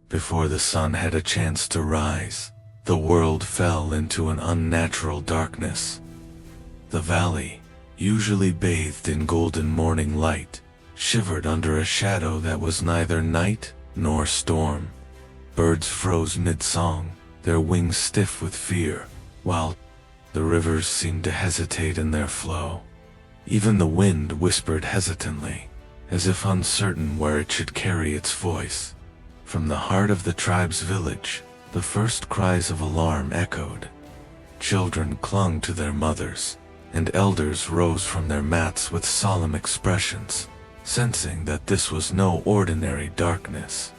Before the sun had a chance to rise, the world fell into an unnatural darkness. The valley, usually bathed in golden morning light, shivered under a shadow that was neither night nor storm. Birds froze mid-song, their wings stiff with fear, while the rivers seemed to hesitate in their flow. Even the wind whispered hesitantly, as if uncertain where it should carry its voice. From the heart of the tribe's village, the first cries of alarm echoed. Children clung to their mothers, and elders rose from their mats with solemn expressions, sensing that this was no ordinary darkness.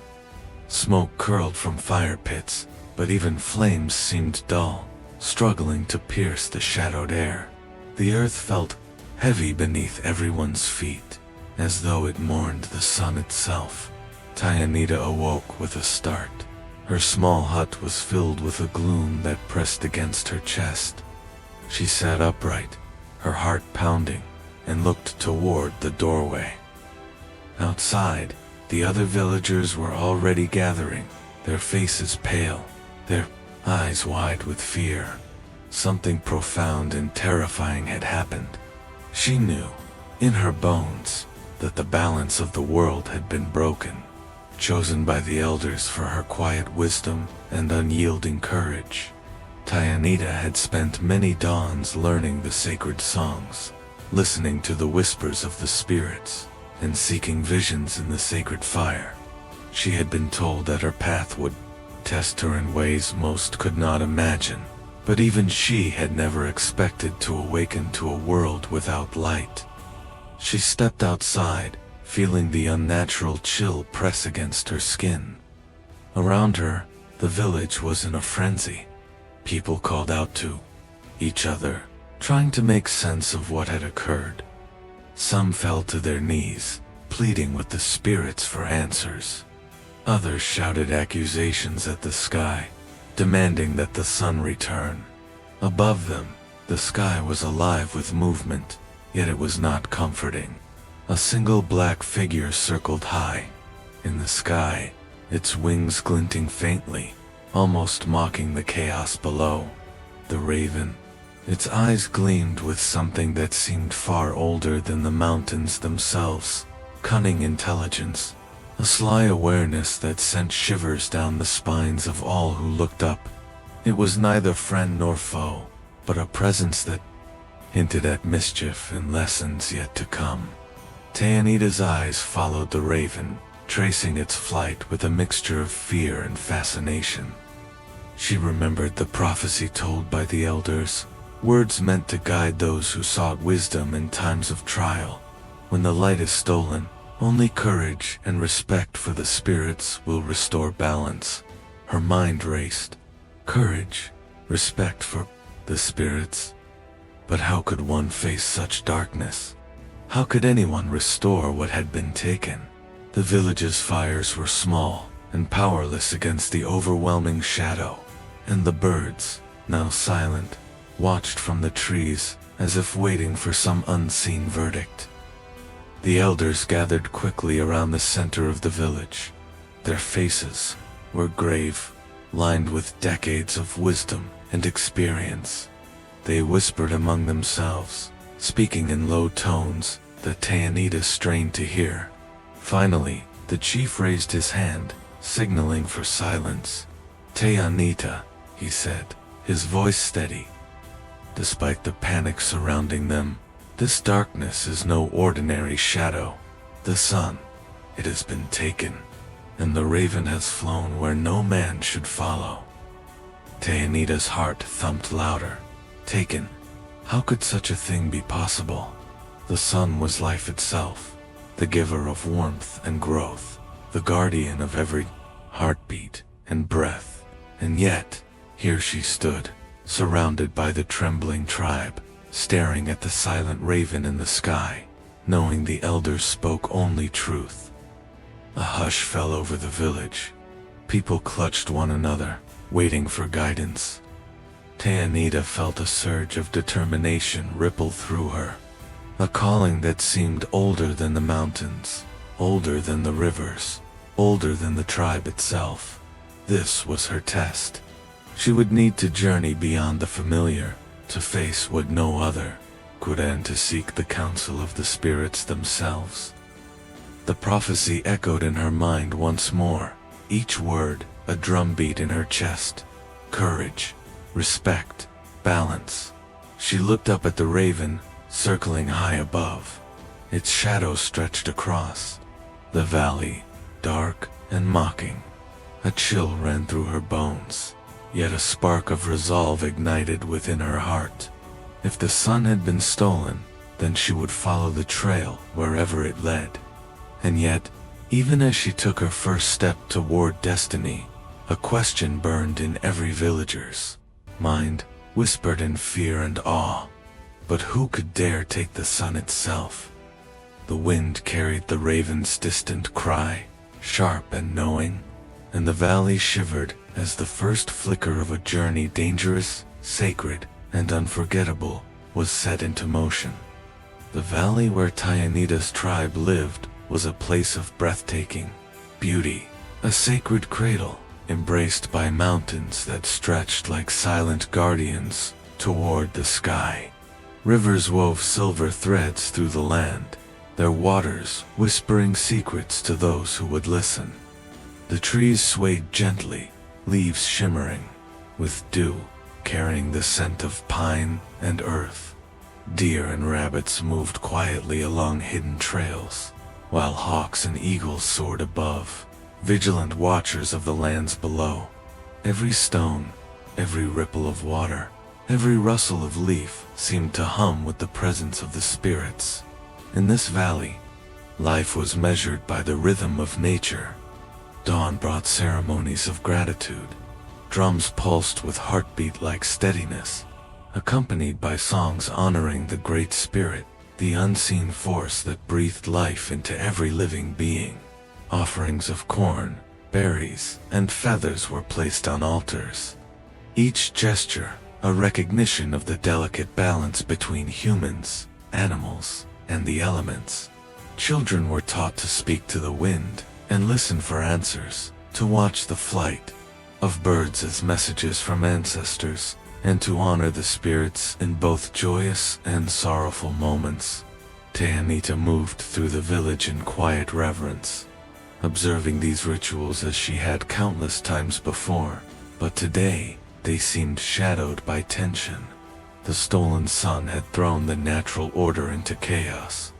Smoke curled from fire pits, but even flames seemed dull, struggling to pierce the shadowed air. The earth felt heavy beneath everyone's feet, as though it mourned the sun itself. Tayanita awoke with a start. Her small hut was filled with a gloom that pressed against her chest. She sat upright, her heart pounding, and looked toward the doorway. Outside, the other villagers were already gathering, their faces pale, their eyes wide with fear. Something profound and terrifying had happened. She knew, in her bones, that the balance of the world had been broken, chosen by the elders for her quiet wisdom and unyielding courage. Tayanita had spent many dawns learning the sacred songs, listening to the whispers of the spirits, and seeking visions in the sacred fire. She had been told that her path would test her in ways most could not imagine, but even she had never expected to awaken to a world without light. She stepped outside, feeling the unnatural chill press against her skin. Around her, the village was in a frenzy. People called out to each other, trying to make sense of what had occurred. Some fell to their knees, pleading with the spirits for answers. Others shouted accusations at the sky, demanding that the sun return. Above them, the sky was alive with movement, yet it was not comforting. A single black figure circled high in the sky, its wings glinting faintly, almost mocking the chaos below. The raven. Its eyes gleamed with something that seemed far older than the mountains themselves, cunning intelligence, a sly awareness that sent shivers down the spines of all who looked up. It was neither friend nor foe, but a presence that hinted at mischief and lessons yet to come. Tayanita's eyes followed the raven, tracing its flight with a mixture of fear and fascination. She remembered the prophecy told by the elders, words meant to guide those who sought wisdom in times of trial. When the light is stolen, only courage and respect for the spirits will restore balance. Her mind raced. Courage, respect for the spirits. But how could one face such darkness? How could anyone restore what had been taken? The village's fires were small and powerless against the overwhelming shadow, and the birds, now silent, watched from the trees as if waiting for some unseen verdict. The elders gathered quickly around the center of the village. Their faces were grave, lined with decades of wisdom and experience. They whispered among themselves, speaking in low tones that Tayanita strained to hear. Finally, the chief raised his hand, signaling for silence. "Tayanita," he said, his voice steady. Despite the panic surrounding them, this darkness is no ordinary shadow. The sun, it has been taken, and the raven has flown where no man should follow. Tayanita's heart thumped louder. Taken? How could such a thing be possible? The sun was life itself, the giver of warmth and growth, the guardian of every heartbeat and breath. And yet, here she stood, surrounded by the trembling tribe, staring at the silent raven in the sky, knowing the elders spoke only truth. A hush fell over the village. People clutched one another, waiting for guidance. Tayanita felt a surge of determination ripple through her, a calling that seemed older than the mountains, older than the rivers. older than the tribe itself. This was her test. She would need to journey beyond the familiar, to face what no other could, and to seek the counsel of the spirits themselves. The prophecy echoed in her mind once more, each word a drumbeat in her chest. Courage, respect, balance. She looked up at the raven, circling high above. Its shadow stretched across the valley, dark and mocking. A chill ran through her bones, yet a spark of resolve ignited within her heart. If the sun had been stolen, then she would follow the trail wherever it led. And yet, even as she took her first step toward destiny, a question burned in every villager's mind, whispered in fear and awe. But who could dare take the sun itself? The wind carried the raven's distant cry, sharp and knowing, and the valley shivered as the first flicker of a journey dangerous, sacred, and unforgettable was set into motion. The valley where Tayanita's tribe lived was a place of breathtaking beauty, a sacred cradle embraced by mountains that stretched like silent guardians toward the sky. Rivers wove silver threads through the land, their waters whispering secrets to those who would listen. The trees swayed gently, leaves shimmering with dew, carrying the scent of pine and earth. Deer and rabbits moved quietly along hidden trails, while hawks and eagles soared above, vigilant watchers of the lands below. Every stone, every ripple of water, every rustle of leaf seemed to hum with the presence of the spirits. In this valley, life was measured by the rhythm of nature. Dawn brought ceremonies of gratitude. Drums pulsed with heartbeat-like steadiness, accompanied by songs honoring the Great Spirit, the unseen force that breathed life into every living being. Offerings of corn, berries, and feathers were placed on altars. Each gesture a recognition of the delicate balance between humans, animals, and the elements. Children were taught to speak to the wind and listen for answers, to watch the flight of birds as messages from ancestors, and to honor the spirits in both joyous and sorrowful moments. Tayanita moved through the village in quiet reverence, observing these rituals as she had countless times before, but today they seemed shadowed by tension. The stolen sun had thrown the natural order into chaos.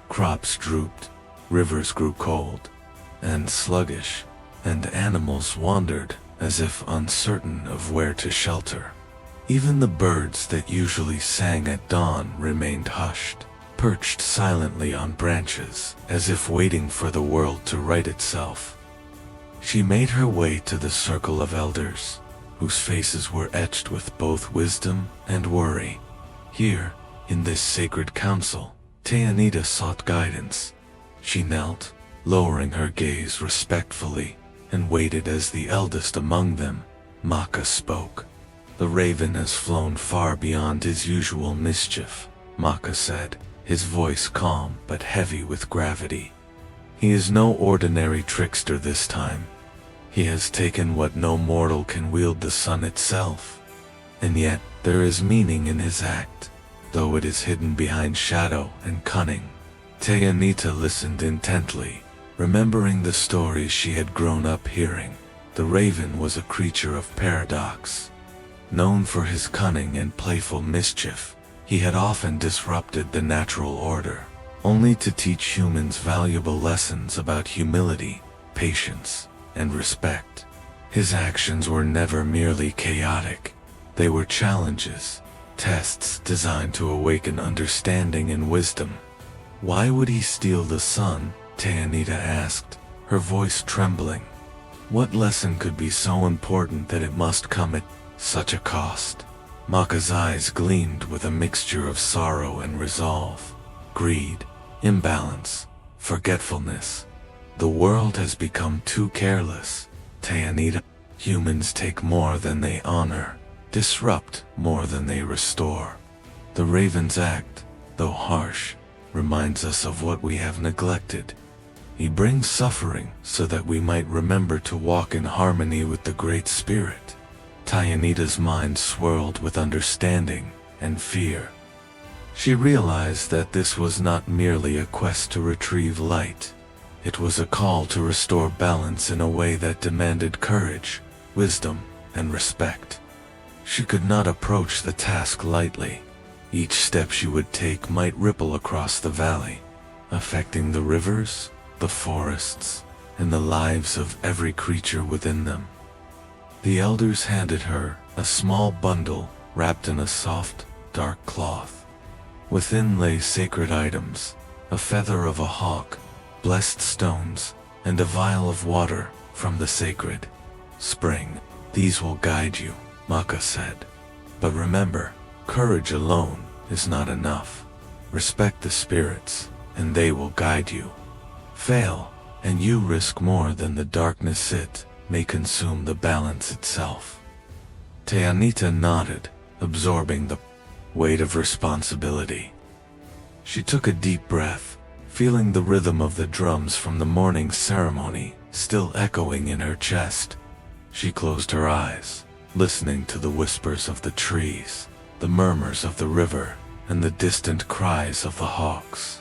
Crops drooped, rivers grew cold and sluggish, and animals wandered as if uncertain of where to shelter. Even the birds that usually sang at dawn remained hushed, perched silently on branches as if waiting for the world to right itself. She made her way to the circle of elders, whose faces were etched with both wisdom and worry. Here, in this sacred council, Tayanita sought guidance. She knelt, lowering her gaze respectfully, and waited as the eldest among them, Maka, spoke. "The raven has flown far beyond his usual mischief," Maka said, his voice calm but heavy with gravity. "He is no ordinary trickster this time. He has taken what no mortal can wield, the sun itself. And yet there is meaning in his act, though it is hidden behind shadow and cunning." Tayanita listened intently, remembering the stories she had grown up hearing. The raven was a creature of paradox. Known for his cunning and playful mischief, he had often disrupted the natural order, only to teach humans valuable lessons about humility, patience, and respect. His actions were never merely chaotic. They were challenges, tests designed to awaken understanding and wisdom. "Why would he steal the sun?" Tayanita asked, her voice trembling. What lesson could be so important that it must come at such a cost? Maka's eyes gleamed with a mixture of sorrow and resolve. Greed, imbalance, forgetfulness. The world has become too careless, Tayanita. Humans take more than they honor, disrupt more than they restore. The raven's act, though harsh, reminds us of what we have neglected. He brings suffering so that we might remember to walk in harmony with the Great Spirit. Tayanita's mind swirled with understanding and fear. She realized that this was not merely a quest to retrieve light. It was a call to restore balance in a way that demanded courage, wisdom, and respect. She could not approach the task lightly. Each step she would take might ripple across the valley, affecting the rivers, the forests, and the lives of every creature within them. The elders handed her a small bundle wrapped in a soft, dark cloth. Within lay sacred items, a feather of a hawk, blessed stones, and a vial of water from the sacred spring. These will guide you, Maka said. But remember, courage alone is not enough. Respect the spirits, and they will guide you. Fail, and you risk more than the darkness it may consume the balance itself. Tayanita nodded, absorbing the weight of responsibility. She took a deep breath, feeling the rhythm of the drums from the morning ceremony still echoing in her chest. She closed her eyes, listening to the whispers of the trees, the murmurs of the river, and the distant cries of the hawks.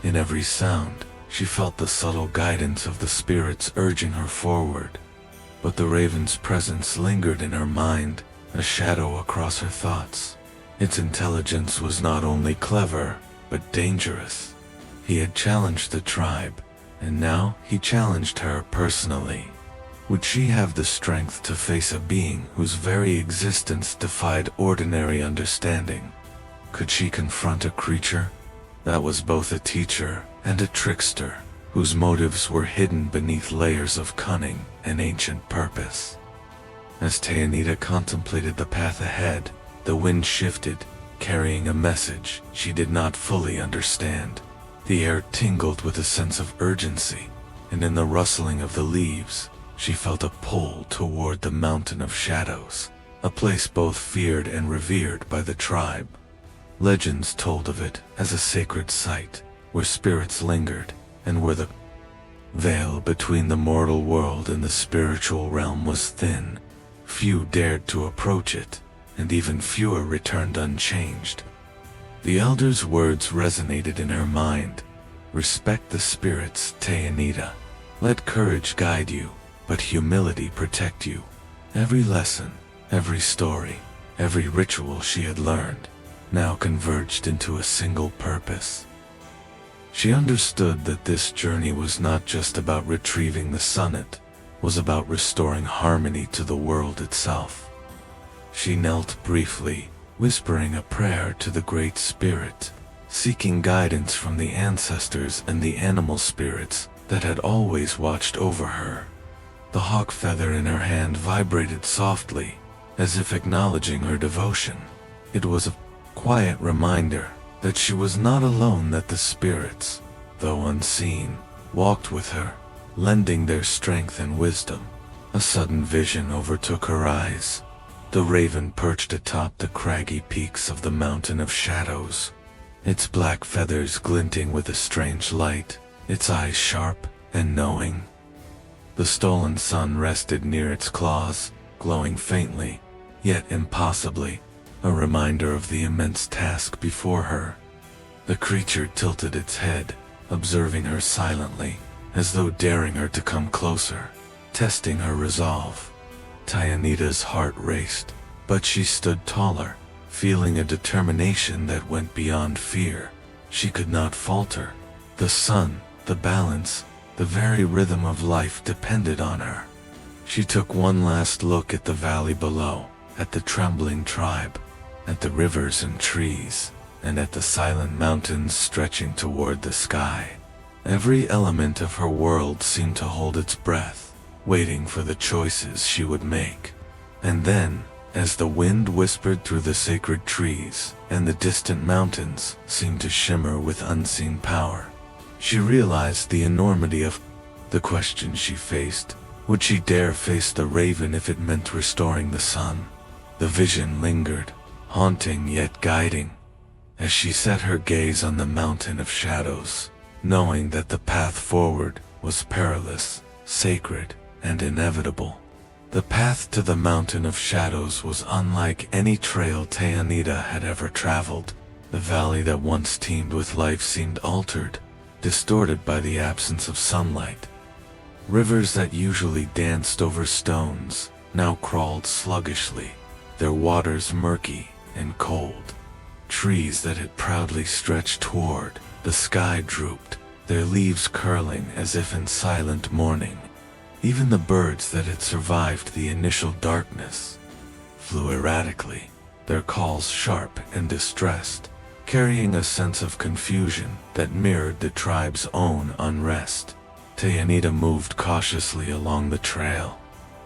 In every sound, she felt the subtle guidance of the spirits urging her forward. But the raven's presence lingered in her mind, a shadow across her thoughts. Its intelligence was not only clever, but dangerous. He had challenged the tribe, and now he challenged her personally. Would she have the strength to face a being whose very existence defied ordinary understanding? Could she confront a creature that was both a teacher and a trickster, whose motives were hidden beneath layers of cunning and ancient purpose? As Tayanita contemplated the path ahead, the wind shifted, carrying a message she did not fully understand. The air tingled with a sense of urgency, and in the rustling of the leaves, she felt a pull toward the Mountain of Shadows, a place both feared and revered by the tribe. Legends told of it as a sacred site, where spirits lingered, and where the veil between the mortal world and the spiritual realm was thin. Few dared to approach it, and even fewer returned unchanged. The elder's words resonated in her mind. Respect the spirits, Tayanita. Let courage guide you, but humility protect you. Every lesson, every story, every ritual she had learned, now converged into a single purpose. She understood that this journey was not just about retrieving the sun, it was about restoring harmony to the world itself. She knelt briefly, whispering a prayer to the Great Spirit, seeking guidance from the ancestors and the animal spirits that had always watched over her. The hawk feather in her hand vibrated softly, as if acknowledging her devotion. It was a quiet reminder that she was not alone, that the spirits, though unseen, walked with her, lending their strength and wisdom. A sudden vision overtook her eyes. The raven perched atop the craggy peaks of the Mountain of Shadows, its black feathers glinting with a strange light, its eyes sharp and knowing. The stolen sun rested near its claws, glowing faintly, yet impossibly, a reminder of the immense task before her. The creature tilted its head, observing her silently, as though daring her to come closer, testing her resolve. Tayanita's heart raced, but she stood taller, feeling a determination that went beyond fear. She could not falter. The sun, the balance, the very rhythm of life depended on her. She took one last look at the valley below, at the trembling tribe, at the rivers and trees, and at the silent mountains stretching toward the sky. Every element of her world seemed to hold its breath, waiting for the choices she would make. And then, as the wind whispered through the sacred trees, and the distant mountains seemed to shimmer with unseen power, she realized the enormity of the question she faced. Would she dare face the raven if it meant restoring the sun? The vision lingered, haunting yet guiding, as she set her gaze on the Mountain of Shadows, knowing that the path forward was perilous, sacred, and inevitable. The path to the Mountain of Shadows was unlike any trail Tayanita had ever traveled. The valley that once teemed with life seemed altered, distorted by the absence of sunlight. Rivers that usually danced over stones now crawled sluggishly, their waters murky and cold. Trees that had proudly stretched toward the sky drooped, their leaves curling as if in silent mourning. Even the birds that had survived the initial darkness flew erratically, their calls sharp and distressed, carrying a sense of confusion that mirrored the tribe's own unrest. Tayanita moved cautiously along the trail,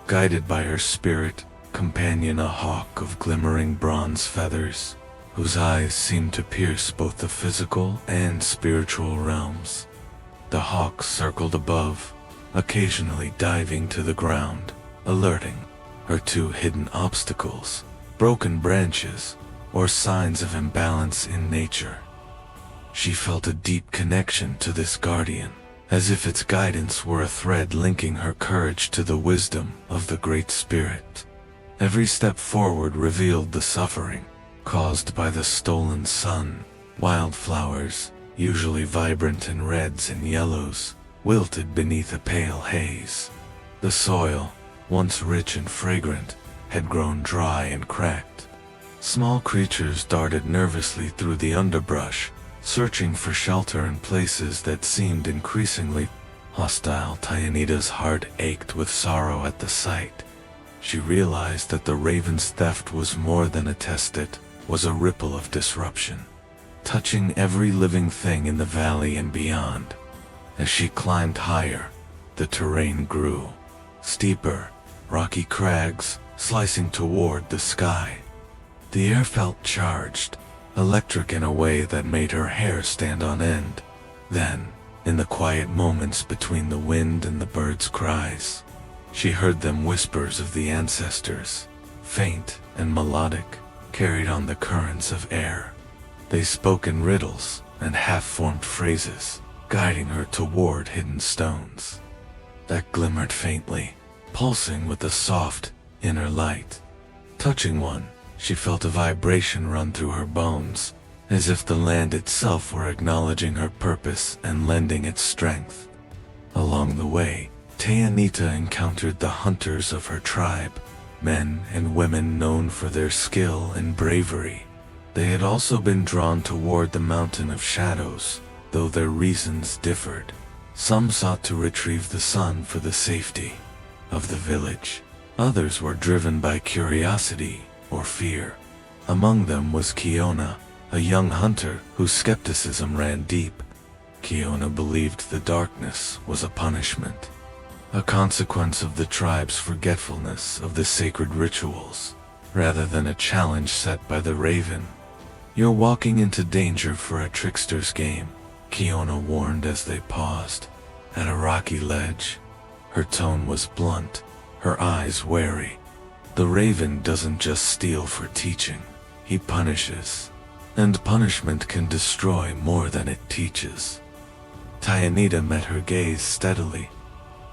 guided by her spirit companion, a hawk of glimmering bronze feathers, whose eyes seemed to pierce both the physical and spiritual realms. The hawk circled above, occasionally diving to the ground, alerting her to hidden obstacles, broken branches, or signs of imbalance in nature. She felt a deep connection to this guardian, as if its guidance were a thread linking her courage to the wisdom of the Great Spirit. Every step forward revealed the suffering caused by the stolen sun. Wildflowers, usually vibrant in reds and yellows, wilted beneath a pale haze. The soil, once rich and fragrant, had grown dry and cracked. Small creatures darted nervously through the underbrush, searching for shelter in places that seemed increasingly hostile. Tayanita's heart ached with sorrow at the sight. She realized that the raven's theft was more than a test, it was a ripple of disruption, touching every living thing in the valley and beyond. As she climbed higher, the terrain grew steeper, rocky crags slicing toward the sky. The air felt charged, electric in a way that made her hair stand on end. Then, in the quiet moments between the wind and the birds' cries, she heard them whispers of the ancestors, faint and melodic, carried on the currents of air. They spoke in riddles and half-formed phrases, guiding her toward hidden stones that glimmered faintly, pulsing with a soft, inner light. Touching one, she felt a vibration run through her bones, as if the land itself were acknowledging her purpose and lending its strength. Along the way, Tayanita encountered the hunters of her tribe, men and women known for their skill and bravery. They had also been drawn toward the Mountain of Shadows, though their reasons differed. Some sought to retrieve the sun for the safety of the village. Others were driven by curiosity or fear. Among them was Kiona, a young hunter whose skepticism ran deep. Kiona believed the darkness was a punishment, a consequence of the tribe's forgetfulness of the sacred rituals, rather than a challenge set by the raven. "You're walking into danger for a trickster's game," Kiona warned as they paused at a rocky ledge. Her tone was blunt, her eyes wary. "The raven doesn't just steal for teaching, he punishes, and punishment can destroy more than it teaches." Tayanita met her gaze steadily.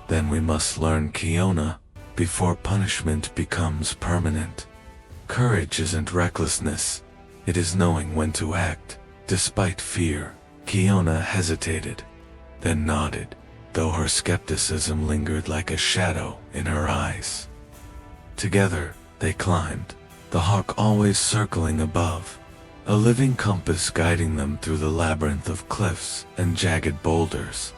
"Then we must learn, Kiona, before punishment becomes permanent. Courage isn't recklessness, it is knowing when to act, despite fear." Kiona hesitated, then nodded, though her skepticism lingered like a shadow in her eyes. Together, they climbed, the hawk always circling above, a living compass guiding them through the labyrinth of cliffs and jagged boulders.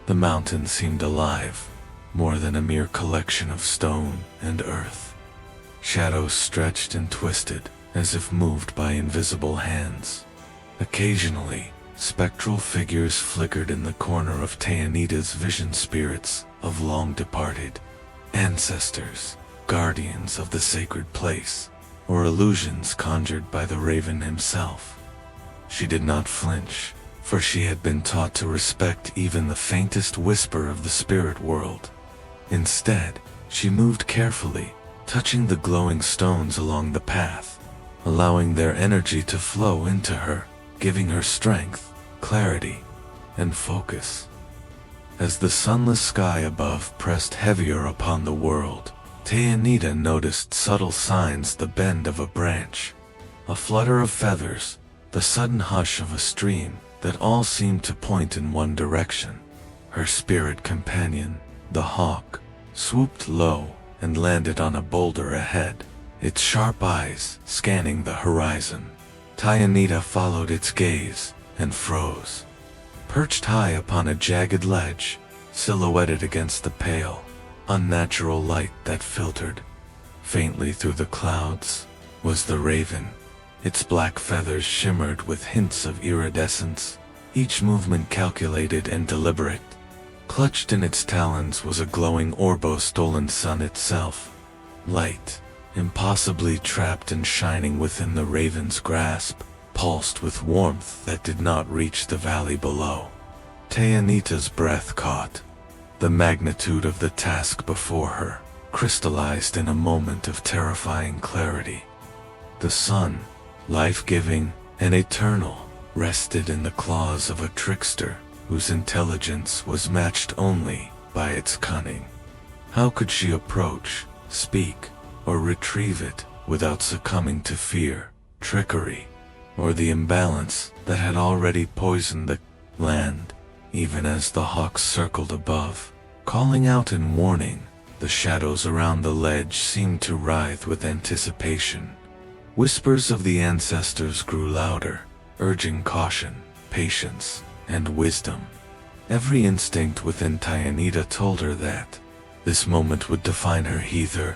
The mountain seemed alive, more than a mere collection of stone and earth. Shadows stretched and twisted, as if moved by invisible hands. Occasionally, spectral figures flickered in the corner of Tayanita's vision, spirits of long-departed ancestors, guardians of the sacred place, or illusions conjured by the raven himself. She did not flinch, for she had been taught to respect even the faintest whisper of the spirit world. Instead, she moved carefully, touching the glowing stones along the path, allowing their energy to flow into her, giving her strength, clarity, and focus. As the sunless sky above pressed heavier upon the world, Tayanita noticed subtle signs: the bend of a branch, a flutter of feathers, the sudden hush of a stream, that all seemed to point in one direction. Her spirit companion, the hawk, swooped low and landed on a boulder ahead, its sharp eyes scanning the horizon. Tayanita followed its gaze and froze. Perched high upon a jagged ledge, silhouetted against the pale, unnatural light that filtered faintly through the clouds, was the raven. Its black feathers shimmered with hints of iridescence, each movement calculated and deliberate. Clutched in its talons was a glowing orb, stolen sun itself. Light, impossibly trapped and shining within the raven's grasp, pulsed with warmth that did not reach the valley below. Tayanita's breath caught. The magnitude of the task before her crystallized in a moment of terrifying clarity. The sun, life-giving and eternal, rested in the claws of a trickster whose intelligence was matched only by its cunning. How could she approach, speak, or retrieve it without succumbing to fear, trickery, or the imbalance that had already poisoned the land? Even as the hawks circled above, calling out in warning, the shadows around the ledge seemed to writhe with anticipation. Whispers of the ancestors grew louder, urging caution, patience, and wisdom. Every instinct within Tayanita told her that this moment would define her, either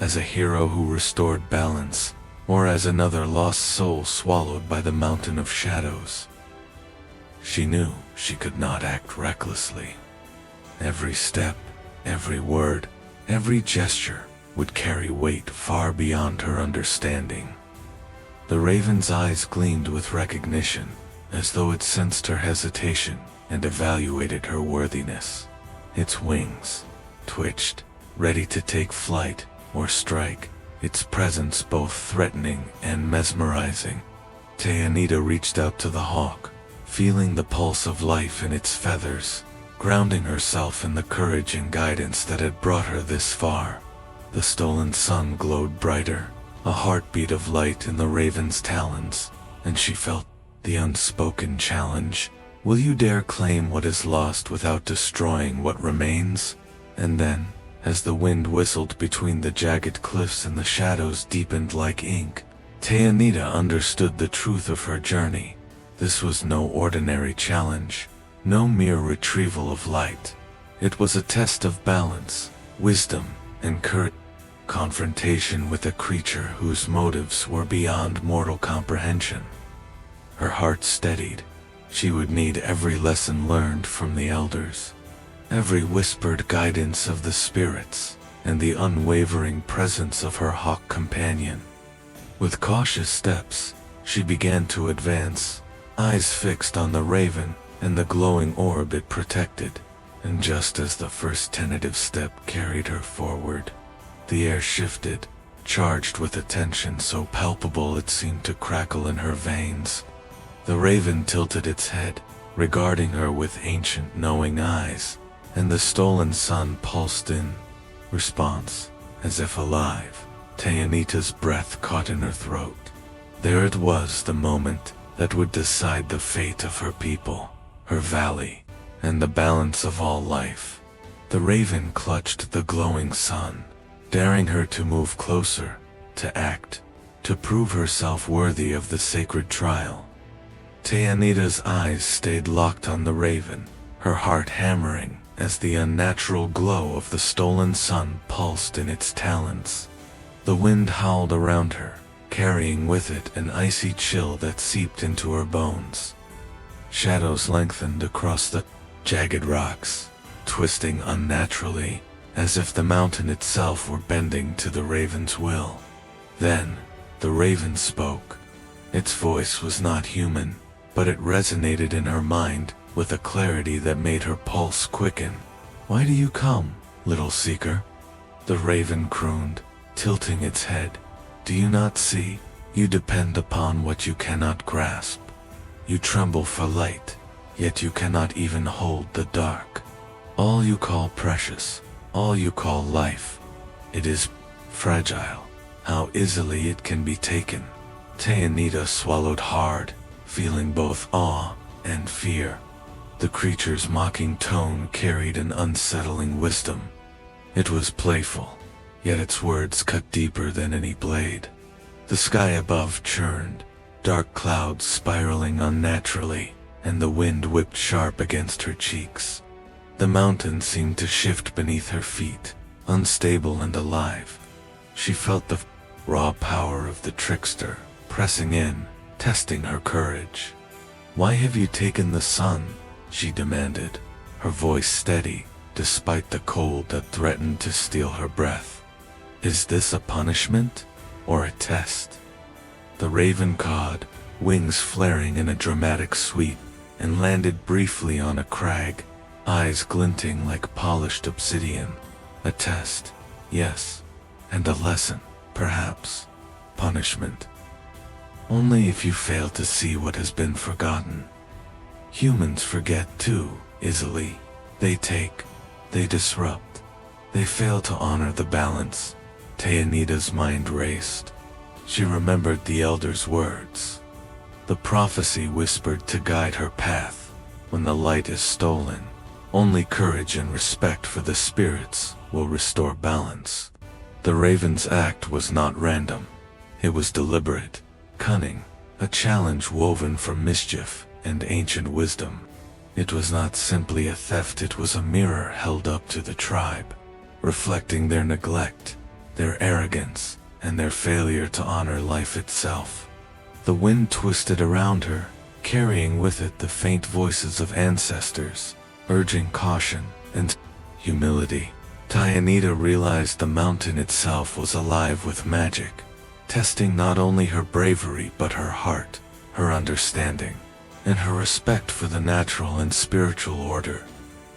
as a hero who restored balance, or as another lost soul swallowed by the mountain of shadows. She knew she could not act recklessly. Every step, every word, every gesture would carry weight far beyond her understanding. The raven's eyes gleamed with recognition, as though it sensed her hesitation and evaluated her worthiness. Its wings twitched, ready to take flight or strike, its presence both threatening and mesmerizing. Tayanita reached out to the hawk, feeling the pulse of life in its feathers, grounding herself in the courage and guidance that had brought her this far. The stolen sun glowed brighter, a heartbeat of light in the raven's talons, and she felt the unspoken challenge. Will you dare claim what is lost without destroying what remains? And then, as the wind whistled between the jagged cliffs and the shadows deepened like ink, Tayanita understood the truth of her journey. This was no ordinary challenge, no mere retrieval of light. It was a test of balance, wisdom, and courage. Confrontation with a creature whose motives were beyond mortal comprehension. Her heart steadied. She would need every lesson learned from the elders, every whispered guidance of the spirits, and the unwavering presence of her hawk companion. With cautious steps, she began to advance, eyes fixed on the raven and the glowing orb it protected. And just as the first tentative step carried her forward, the air shifted, charged with a tension so palpable it seemed to crackle in her veins. The raven tilted its head, regarding her with ancient knowing eyes, and the stolen sun pulsed in response, as if alive. Tayanita's breath caught in her throat. There it was, the moment that would decide the fate of her people, her valley, and the balance of all life. The raven clutched the glowing sun, daring her to move closer, to act, to prove herself worthy of the sacred trial. Tayanita's eyes stayed locked on the raven, her heart hammering as the unnatural glow of the stolen sun pulsed in its talons. The wind howled around her, carrying with it an icy chill that seeped into her bones. Shadows lengthened across the jagged rocks, twisting unnaturally, as if the mountain itself were bending to the raven's will. Then, the raven spoke. Its voice was not human, but it resonated in her mind with a clarity that made her pulse quicken. "Why do you come, little seeker?" the raven crooned, tilting its head. "Do you not see? You depend upon what you cannot grasp. You tremble for light, yet you cannot even hold the dark. All you call precious, all you call life, it is fragile. How easily it can be taken. Tayanita swallowed hard, feeling both awe and fear. The creature's mocking tone carried an unsettling wisdom. It was playful, yet its words cut deeper than any blade. The sky above churned, dark clouds spiraling unnaturally, and the wind whipped sharp against her cheeks. The mountain seemed to shift beneath her feet, unstable and alive. She felt the raw power of the trickster pressing in, testing her courage. "Why have you taken the sun?" she demanded, her voice steady, despite the cold that threatened to steal her breath. "Is this a punishment, or a test?" The raven cawed, wings flaring in a dramatic sweep, and landed briefly on a crag, eyes glinting like polished obsidian. A test, yes, and a lesson, perhaps. Punishment. Only if you fail to see what has been forgotten. Humans forget too, easily. They take, they disrupt, they fail to honor the balance. Tayanita's mind raced. She remembered the elder's words. The prophecy whispered to guide her path. When the light is stolen, only courage and respect for the spirits will restore balance. The raven's act was not random. It was deliberate, cunning, a challenge woven from mischief and ancient wisdom. It was not simply a theft, it was a mirror held up to the tribe, reflecting their neglect, their arrogance, and their failure to honor life itself. The wind twisted around her, carrying with it the faint voices of ancestors, urging caution and humility. Tayanita realized the mountain itself was alive with magic, testing not only her bravery but her heart, her understanding, and her respect for the natural and spiritual order.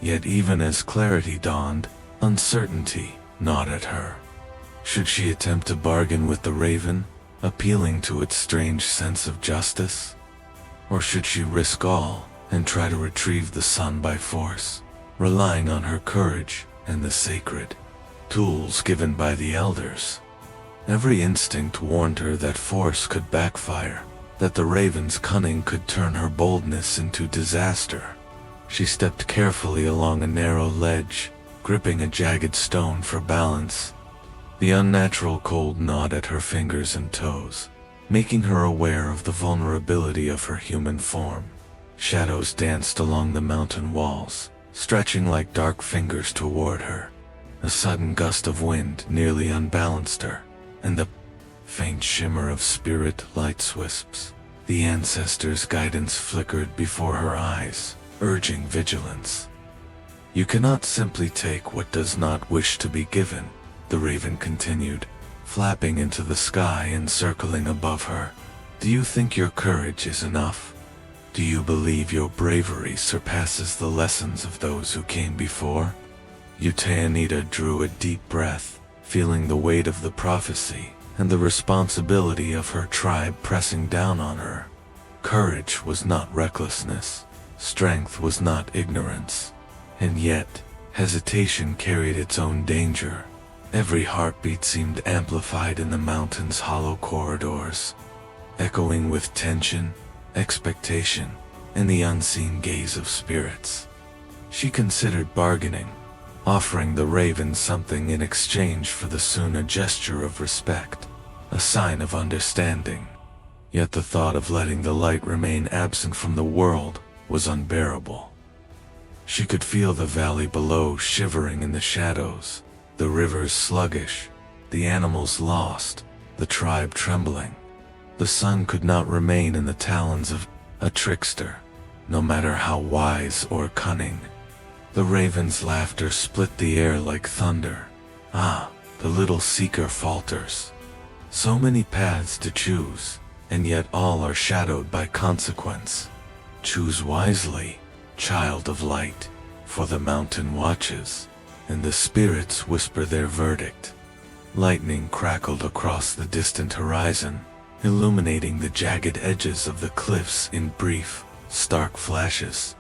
Yet even as clarity dawned, uncertainty gnawed at her. Should she attempt to bargain with the raven, appealing to its strange sense of justice? Or should she risk all and try to retrieve the sun by force, relying on her courage and the sacred tools given by the elders? Every instinct warned her that force could backfire, that the raven's cunning could turn her boldness into disaster. She stepped carefully along a narrow ledge, gripping a jagged stone for balance. The unnatural cold gnawed at her fingers and toes, making her aware of the vulnerability of her human form. Shadows danced along the mountain walls, stretching like dark fingers toward her. A sudden gust of wind nearly unbalanced her, and the faint shimmer of spirit light wisps. The ancestors' guidance flickered before her eyes, urging vigilance. "You cannot simply take what does not wish to be given," the raven continued, flapping into the sky and circling above her. "Do you think your courage is enough? Do you believe your bravery surpasses the lessons of those who came before?" Tayanita drew a deep breath, feeling the weight of the prophecy and the responsibility of her tribe pressing down on her. Courage was not recklessness, strength was not ignorance, and yet hesitation carried its own danger. Every heartbeat seemed amplified in the mountain's hollow corridors, echoing with tension, expectation, and the unseen gaze of spirits. She considered bargaining, offering the raven something in exchange for the sun, a gesture of respect, a sign of understanding. Yet the thought of letting the light remain absent from the world was unbearable. She could feel the valley below shivering in the shadows, the rivers sluggish, the animals lost, the tribe trembling. The sun could not remain in the talons of a trickster, no matter how wise or cunning. The raven's laughter split the air like thunder. "Ah," the little seeker falters. "So many paths to choose, and yet all are shadowed by consequence. Choose wisely, child of light, for the mountain watches, and the spirits whisper their verdict." Lightning crackled across the distant horizon, illuminating the jagged edges of the cliffs in brief, stark flashes.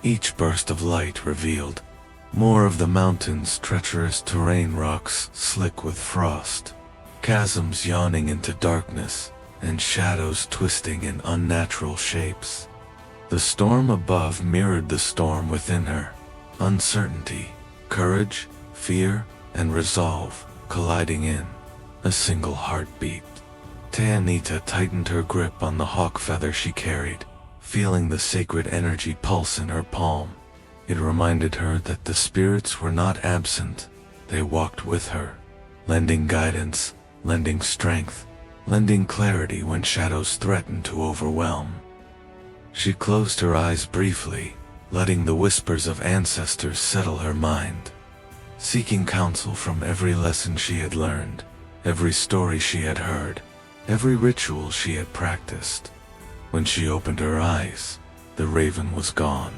Each burst of light revealed More of the mountain's treacherous terrain, rocks slick with frost, chasms yawning into darkness, and shadows twisting in unnatural shapes. The storm above mirrored the storm within her. Uncertainty, courage, fear, and resolve colliding in a single heartbeat. Tayanita tightened her grip on the hawk feather she carried, feeling the sacred energy pulse in her palm. It reminded her that the spirits were not absent. They walked with her, lending guidance, lending strength, lending clarity when shadows threatened to overwhelm. She closed her eyes briefly, letting the whispers of ancestors settle her mind, seeking counsel from every lesson she had learned, every story she had heard, every ritual she had practiced. When she opened her eyes, the raven was gone.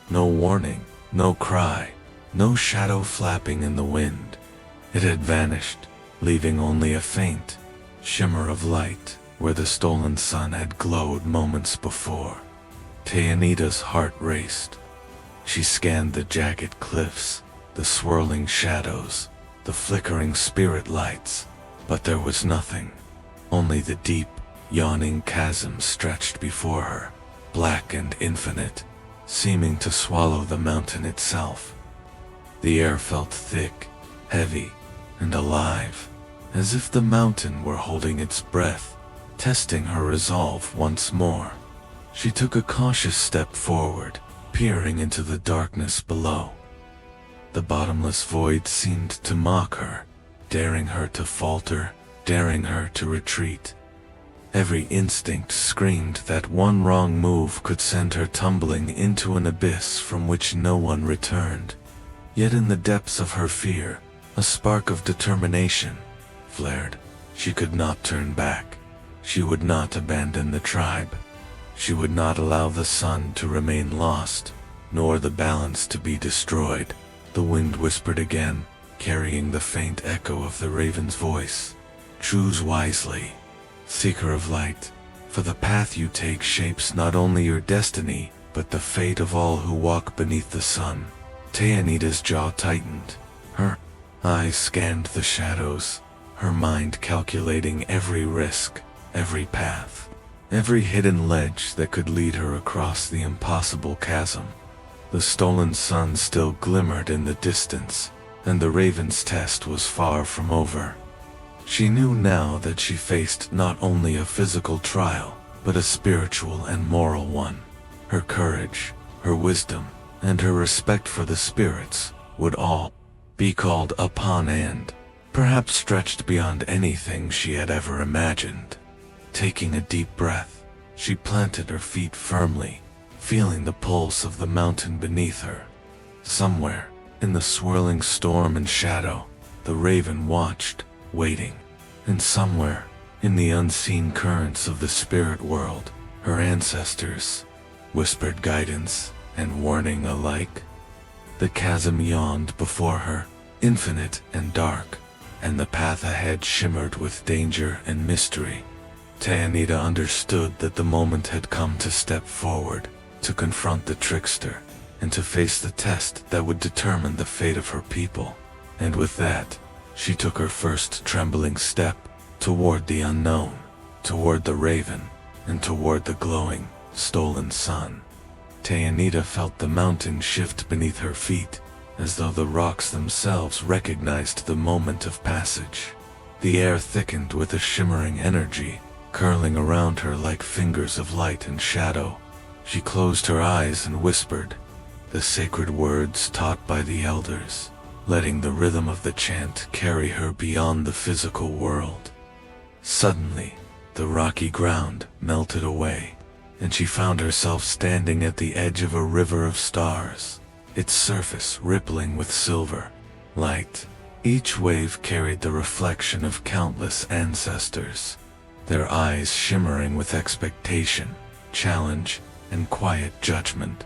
No warning, no cry, no shadow flapping in the wind. It had vanished, leaving only a faint shimmer of light where the stolen sun had glowed moments before. Tayanita's heart raced. She scanned the jagged cliffs, the swirling shadows, the flickering spirit lights, but there was nothing. Only the deep, yawning chasm stretched before her, black and infinite, seeming to swallow the mountain itself. The air felt thick, heavy, and alive, as if the mountain were holding its breath, testing her resolve once more. She took a cautious step forward, peering into the darkness below. The bottomless void seemed to mock her, daring her to falter, daring her to retreat. Every instinct screamed that one wrong move could send her tumbling into an abyss from which no one returned. Yet in the depths of her fear, a spark of determination flared. She could not turn back. She would not abandon the tribe. She would not allow the sun to remain lost, nor the balance to be destroyed. The wind whispered again, carrying the faint echo of the raven's voice. Choose wisely, seeker of light, for the path you take shapes not only your destiny, but the fate of all who walk beneath the sun. Tayanita's jaw tightened. Her eyes scanned the shadows, her mind calculating every risk, every path, every hidden ledge that could lead her across the impossible chasm. The stolen sun still glimmered in the distance, and the raven's test was far from over. She knew now that she faced not only a physical trial, but a spiritual and moral one. Her courage, her wisdom, and her respect for the spirits would all be called upon and perhaps stretched beyond anything she had ever imagined. Taking a deep breath, she planted her feet firmly, feeling the pulse of the mountain beneath her. Somewhere, in the swirling storm and shadow, the raven watched, waiting. And somewhere, in the unseen currents of the spirit world, her ancestors whispered guidance and warning alike. The chasm yawned before her, infinite and dark, and the path ahead shimmered with danger and mystery. Tayanita understood that the moment had come to step forward, to confront the trickster, and to face the test that would determine the fate of her people. And with that, she took her first trembling step toward the unknown, toward the raven, and toward the glowing, stolen sun. Tayanita felt the mountain shift beneath her feet, as though the rocks themselves recognized the moment of passage. The air thickened with a shimmering energy, curling around her like fingers of light and shadow. She closed her eyes and whispered the sacred words taught by the elders, letting the rhythm of the chant carry her beyond the physical world. Suddenly, the rocky ground melted away, and she found herself standing at the edge of a river of stars, its surface rippling with silver light. Each wave carried the reflection of countless ancestors, their eyes shimmering with expectation, challenge, and quiet judgment.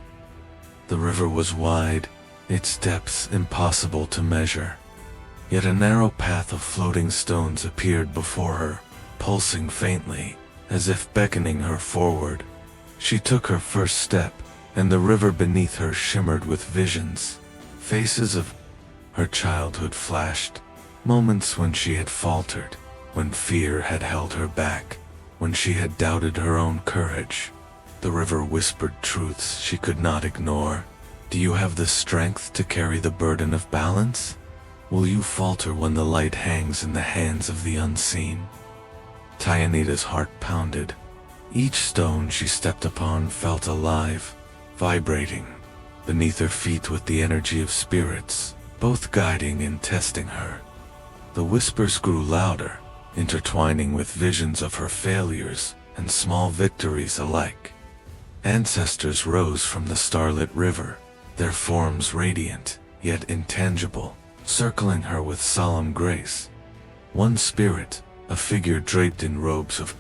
The river was wide, its depths impossible to measure. Yet a narrow path of floating stones appeared before her, pulsing faintly, as if beckoning her forward. She took her first step, and the river beneath her shimmered with visions, Faces of her childhood flashed, moments when she had faltered, when fear had held her back, when she had doubted her own courage. The river whispered truths she could not ignore. Do you have the strength to carry the burden of balance? Will you falter when the light hangs in the hands of the unseen? Tayanita's heart pounded. Each stone she stepped upon felt alive, vibrating beneath her feet with the energy of spirits, both guiding and testing her. The whispers grew louder, intertwining with visions of her failures and small victories alike. Ancestors rose from the starlit river, their forms radiant, yet intangible, circling her with solemn grace. One spirit, a figure draped in robes of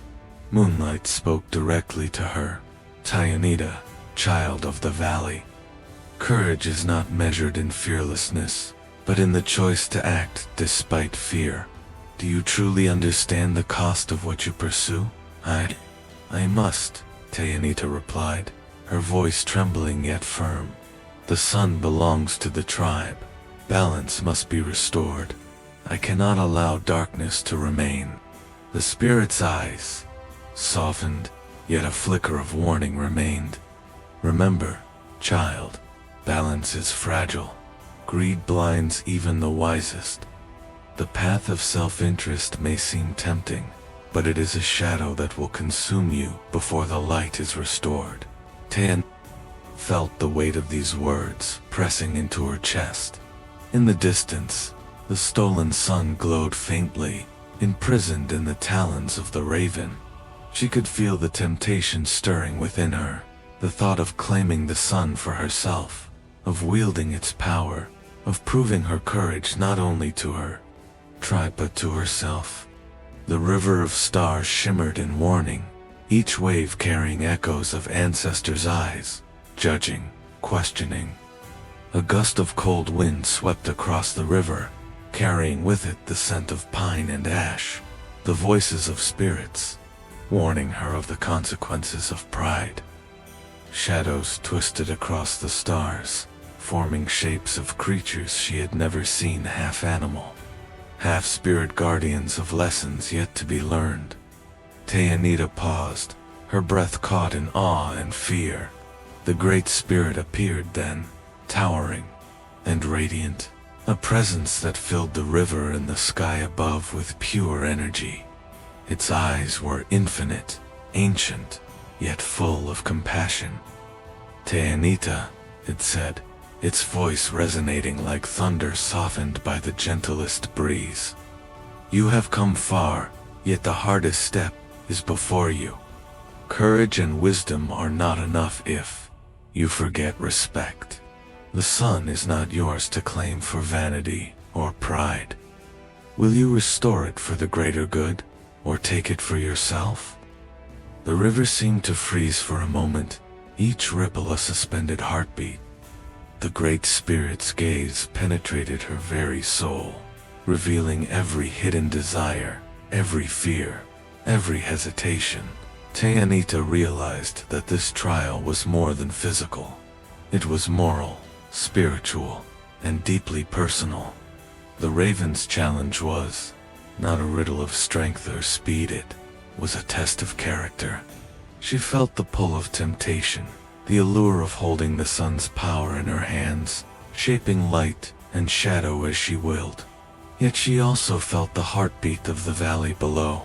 moonlight, spoke directly to her. Tayanita, child of the valley. Courage is not measured in fearlessness, but in the choice to act despite fear. Do you truly understand the cost of what you pursue? I must, Tayanita replied, her voice trembling yet firm. The sun belongs to the tribe. Balance must be restored. I cannot allow darkness to remain. The spirit's eyes softened, yet a flicker of warning remained. Remember, child, balance is fragile. Greed blinds even the wisest. The path of self-interest may seem tempting, but it is a shadow that will consume you before the light is restored. Tayanita felt the weight of these words pressing into her chest. In the distance, the stolen sun glowed faintly, imprisoned in the talons of the raven. She could feel the temptation stirring within her, the thought of claiming the sun for herself, of wielding its power, of proving her courage not only to her tribe but to herself. The river of stars shimmered in warning, each wave carrying echoes of ancestors' eyes, judging, questioning. A gust of cold wind swept across the river, carrying with it the scent of pine and ash, the voices of spirits, warning her of the consequences of pride. Shadows twisted across the stars, forming shapes of creatures she had never seen, half animal, half spirit, guardians of lessons yet to be learned. Tayanita paused, her breath caught in awe and fear. The great spirit appeared then, towering and radiant, a presence that filled the river and the sky above with pure energy. Its eyes were infinite, ancient, yet full of compassion. Tayanita, it said, its voice resonating like thunder softened by the gentlest breeze. You have come far, yet the hardest step is before you. Courage and wisdom are not enough if you forget respect. The sun is not yours to claim for vanity or pride. Will you restore it for the greater good, or take it for yourself? The river seemed to freeze for a moment, each ripple a suspended heartbeat. The great spirit's gaze penetrated her very soul, revealing every hidden desire, every fear, every hesitation. Tayanita realized that this trial was more than physical. It was moral, spiritual, and deeply personal. The raven's challenge was not a riddle of strength or speed, it was a test of character. She felt the pull of temptation, the allure of holding the sun's power in her hands, shaping light and shadow as she willed. Yet she also felt the heartbeat of the valley below,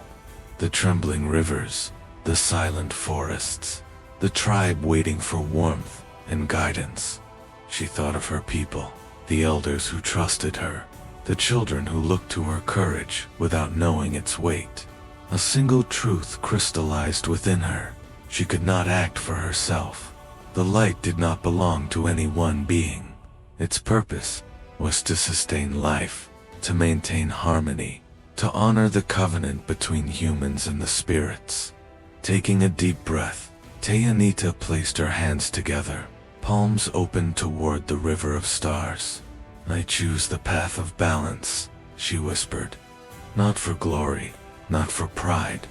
the trembling rivers, the silent forests, the tribe waiting for warmth and guidance. She thought of her people, the elders who trusted her, the children who looked to her courage without knowing its weight. A single truth crystallized within her: she could not act for herself. The light did not belong to any one being. Its purpose was to sustain life, to maintain harmony, to honor the covenant between humans and the spirits. Taking a deep breath, Tayanita placed her hands together, palms open toward the river of stars. I choose the path of balance, she whispered. Not for glory, not for pride,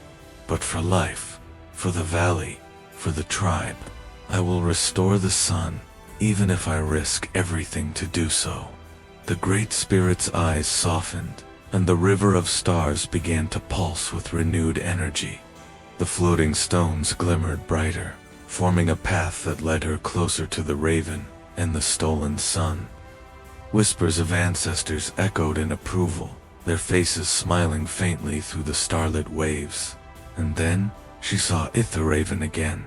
but for life, for the valley, for the tribe. I will restore the sun, even if I risk everything to do so." The Great Spirit's eyes softened, and the river of stars began to pulse with renewed energy. The floating stones glimmered brighter, forming a path that led her closer to the raven and the stolen sun. Whispers of ancestors echoed in approval, their faces smiling faintly through the starlit waves. And then, she saw the raven again.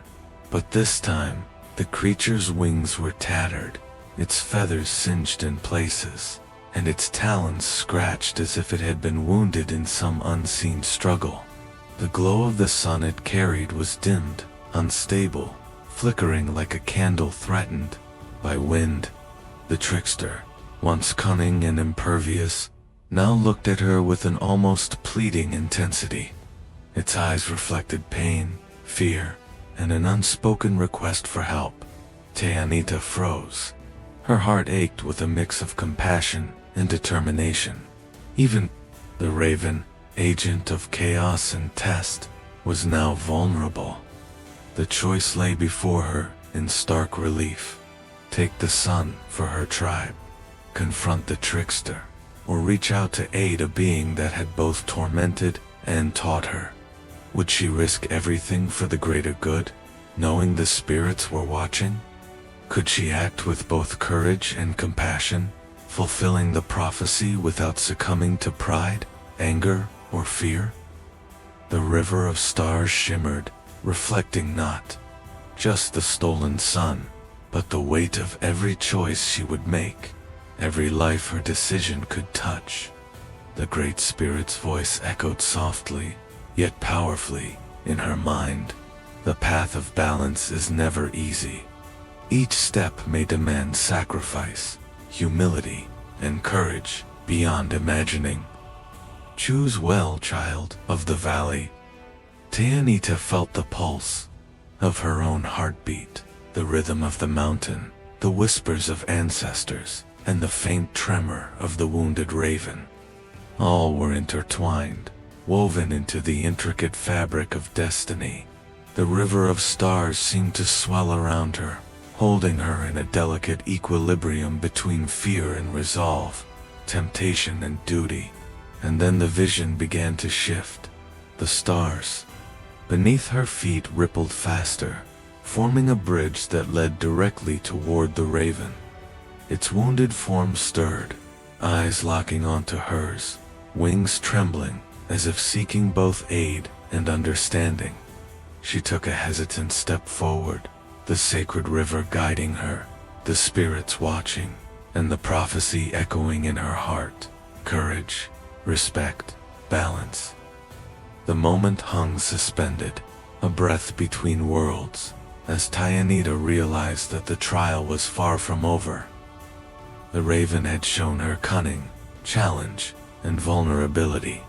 But this time, the creature's wings were tattered, its feathers singed in places, and its talons scratched as if it had been wounded in some unseen struggle. The glow of the sun it carried was dimmed, unstable, flickering like a candle threatened by wind. The trickster, once cunning and impervious, now looked at her with an almost pleading intensity. Its eyes reflected pain, fear, and an unspoken request for help. Tayanita froze. Her heart ached with a mix of compassion and determination. Even the raven, agent of chaos and test, was now vulnerable. The choice lay before her in stark relief. Take the sun for her tribe, confront the trickster, or reach out to aid a being that had both tormented and taught her. Would she risk everything for the greater good, knowing the spirits were watching? Could she act with both courage and compassion, fulfilling the prophecy without succumbing to pride, anger, or fear? The river of stars shimmered, reflecting not just the stolen sun, but the weight of every choice she would make, every life her decision could touch. The Great Spirit's voice echoed softly, yet powerfully, in her mind. The path of balance is never easy. Each step may demand sacrifice, humility, and courage beyond imagining. Choose well, child of the valley. Tayanita felt the pulse of her own heartbeat, the rhythm of the mountain, the whispers of ancestors, and the faint tremor of the wounded raven. All were intertwined, woven into the intricate fabric of destiny. The river of stars seemed to swell around her, holding her in a delicate equilibrium between fear and resolve, temptation and duty. And then the vision began to shift. The stars beneath her feet rippled faster, forming a bridge that led directly toward the raven. Its wounded form stirred, eyes locking onto hers, wings trembling, as if seeking both aid and understanding. She took a hesitant step forward, the sacred river guiding her, the spirits watching, and the prophecy echoing in her heart. Courage, respect, balance. The moment hung suspended, a breath between worlds, as Tayanita realized that the trial was far from over. The raven had shown her cunning, challenge, and vulnerability,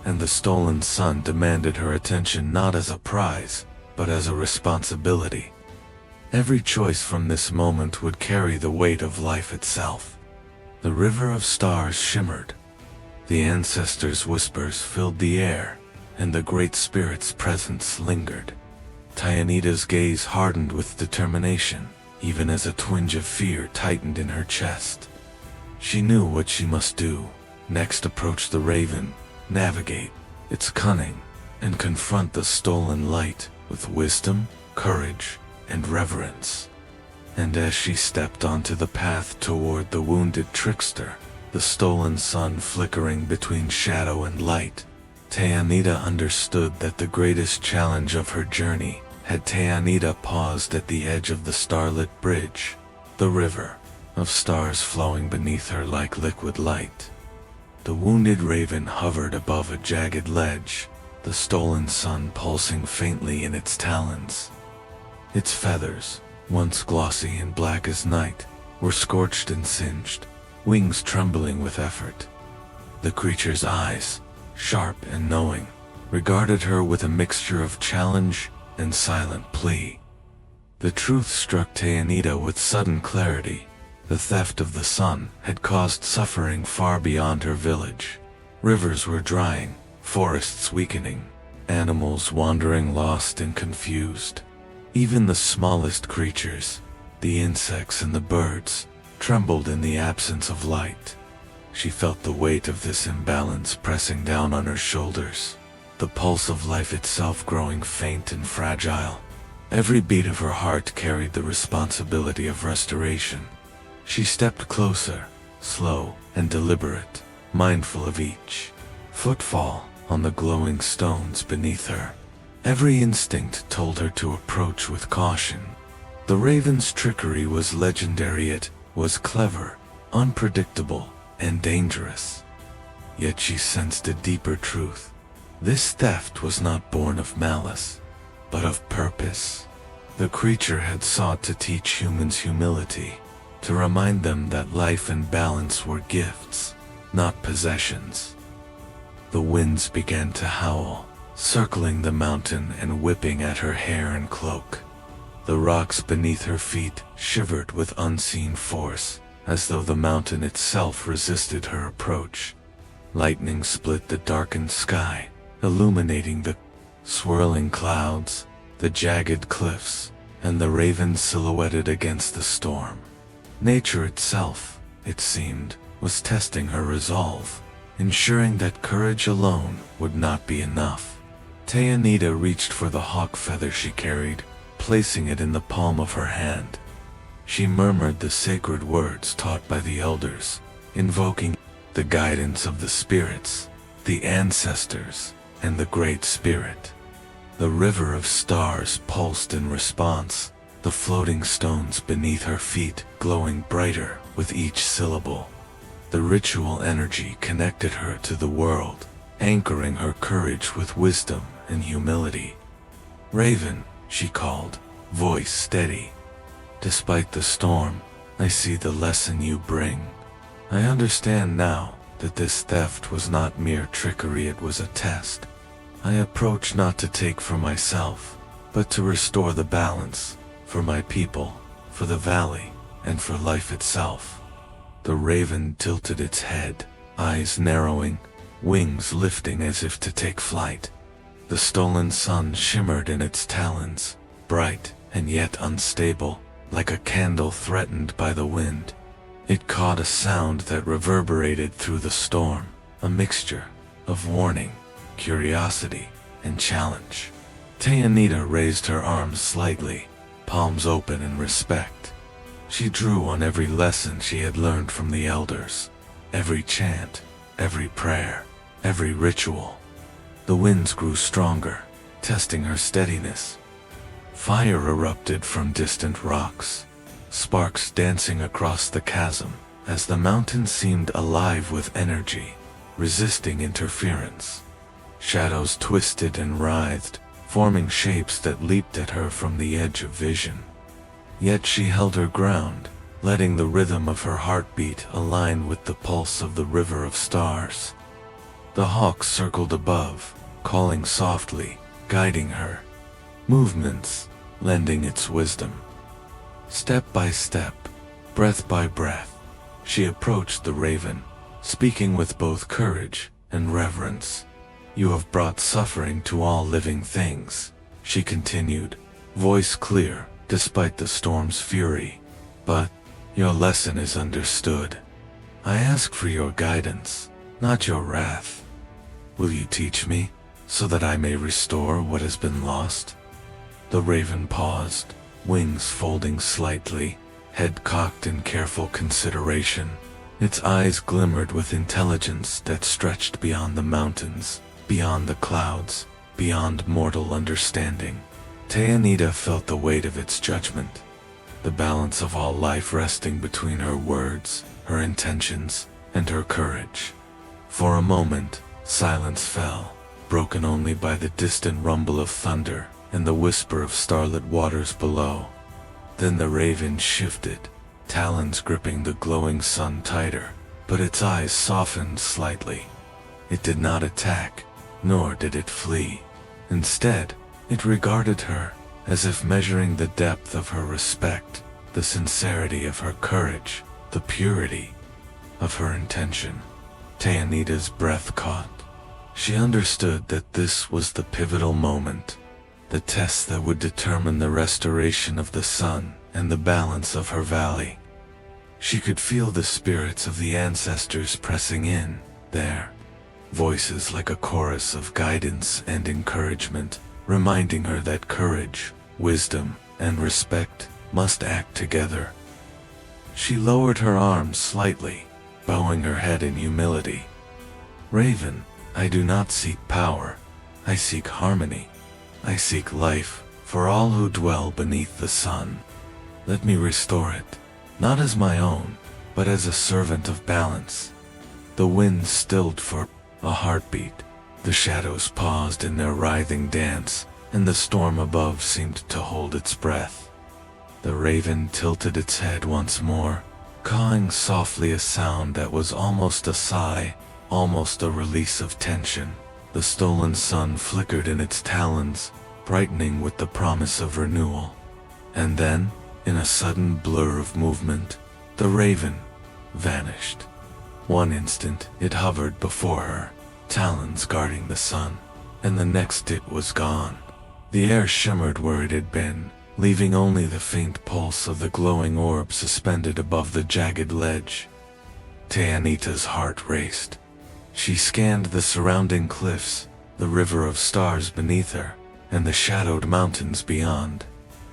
and the stolen sun demanded her attention not as a prize, but as a responsibility. Every choice from this moment would carry the weight of life itself. The river of stars shimmered. The ancestors' whispers filled the air, and the Great Spirit's presence lingered. Tayanita's gaze hardened with determination, even as a twinge of fear tightened in her chest. She knew what she must do. Next, approach the raven, navigate its cunning, and confront the stolen light with wisdom, courage, and reverence. And as she stepped onto the path toward the wounded trickster, the stolen sun flickering between shadow and light, Tayanita understood that the greatest challenge of her journey had Tayanita paused at the edge of the starlit bridge, the river of stars flowing beneath her like liquid light. The wounded raven hovered above a jagged ledge, the stolen sun pulsing faintly in its talons. Its feathers, once glossy and black as night, were scorched and singed, wings trembling with effort. The creature's eyes, sharp and knowing, regarded her with a mixture of challenge and silent plea. The truth struck Tayanita with sudden clarity. The theft of the sun had caused suffering far beyond her village. Rivers were drying, forests weakening, animals wandering lost and confused. Even the smallest creatures, The insects and the birds trembled in the absence of light. She felt the weight of this imbalance pressing down on her shoulders, the pulse of life itself growing faint and fragile. Every beat of her heart carried the responsibility of restoration. She stepped closer, slow and deliberate, mindful of each footfall on the glowing stones beneath her. Every instinct told her to approach with caution. The raven's trickery was legendary. It was clever, unpredictable, and dangerous. Yet she sensed a deeper truth. This theft was not born of malice, but of purpose. The creature had sought to teach humans humility, to remind them that life and balance were gifts, not possessions. The winds began to howl, circling the mountain and whipping at her hair and cloak. The rocks beneath her feet shivered with unseen force, as though the mountain itself resisted her approach. Lightning split the darkened sky, illuminating the swirling clouds, the jagged cliffs, and the raven silhouetted against the storm. Nature itself, it seemed, was testing her resolve, ensuring that courage alone would not be enough. Tayanita reached for the hawk feather she carried, placing it in the palm of her hand. She murmured the sacred words taught by the elders, invoking the guidance of the spirits, the ancestors, and the Great Spirit. The river of stars pulsed in response, the floating stones beneath her feet glowing brighter with each syllable. The ritual energy connected her to the world, anchoring her courage with wisdom and humility. "Raven," she called, voice steady. "Despite the storm, I see the lesson you bring. I understand now that this theft was not mere trickery, it was a test. I approach not to take for myself, but to restore the balance, for my people, for the valley, and for life itself." The raven tilted its head, eyes narrowing, wings lifting as if to take flight. The stolen sun shimmered in its talons, bright and yet unstable, like a candle threatened by the wind. It caught a sound that reverberated through the storm, a mixture of warning, curiosity, and challenge. Tayanita raised her arms slightly, palms open in respect. She drew on every lesson she had learned from the elders, every chant, every prayer, every ritual. The winds grew stronger, testing her steadiness. Fire erupted from distant rocks, sparks dancing across the chasm, as the mountain seemed alive with energy, resisting interference. Shadows twisted and writhed, forming shapes that leaped at her from the edge of vision. Yet she held her ground, letting the rhythm of her heartbeat align with the pulse of the river of stars. The hawk circled above, calling softly, guiding her movements, lending its wisdom. Step by step, breath by breath, she approached the raven, speaking with both courage and reverence. "You have brought suffering to all living things," she continued, voice clear despite the storm's fury. "But your lesson is understood. I ask for your guidance, not your wrath. Will you teach me, so that I may restore what has been lost?" The raven paused, wings folding slightly, head cocked in careful consideration. Its eyes glimmered with intelligence that stretched beyond the mountains, beyond the clouds, beyond mortal understanding. Tayanita felt the weight of its judgment, the balance of all life resting between her words, her intentions, and her courage. For a moment, silence fell, broken only by the distant rumble of thunder and the whisper of starlit waters below. Then the raven shifted, talons gripping the glowing sun tighter, but its eyes softened slightly. It did not attack, nor did it flee. Instead, it regarded her, as if measuring the depth of her respect, the sincerity of her courage, the purity of her intention. Tayanita's breath caught. She understood that this was the pivotal moment, the test that would determine the restoration of the sun and the balance of her valley. She could feel the spirits of the ancestors pressing in, their voices like a chorus of guidance and encouragement, reminding her that courage, wisdom, and respect must act together. She lowered her arms slightly, bowing her head in humility. "Raven, I do not seek power. I seek harmony. I seek life for all who dwell beneath the sun. Let me restore it, not as my own, but as a servant of balance." The wind stilled for a heartbeat. The shadows paused in their writhing dance, and the storm above seemed to hold its breath. The raven tilted its head once more, cawing softly, a sound that was almost a sigh, almost a release of tension. The stolen sun flickered in its talons, brightening with the promise of renewal. And then, in a sudden blur of movement, the raven vanished. One instant it hovered before her, talons guarding the sun, and the next it was gone. The air shimmered where it had been, leaving only the faint pulse of the glowing orb suspended above the jagged ledge. Tayanita's heart raced. She scanned the surrounding cliffs, the river of stars beneath her, and the shadowed mountains beyond.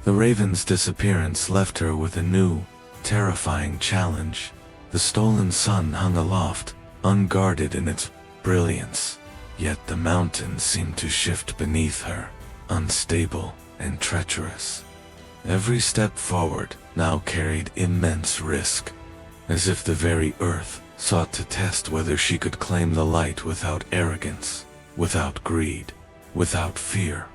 The raven's disappearance left her with a new, terrifying challenge. The stolen sun hung aloft, unguarded in its brilliance, yet the mountains seemed to shift beneath her, unstable and treacherous. Every step forward now carried immense risk, as if the very earth sought to test whether she could claim the light without arrogance, without greed, without fear.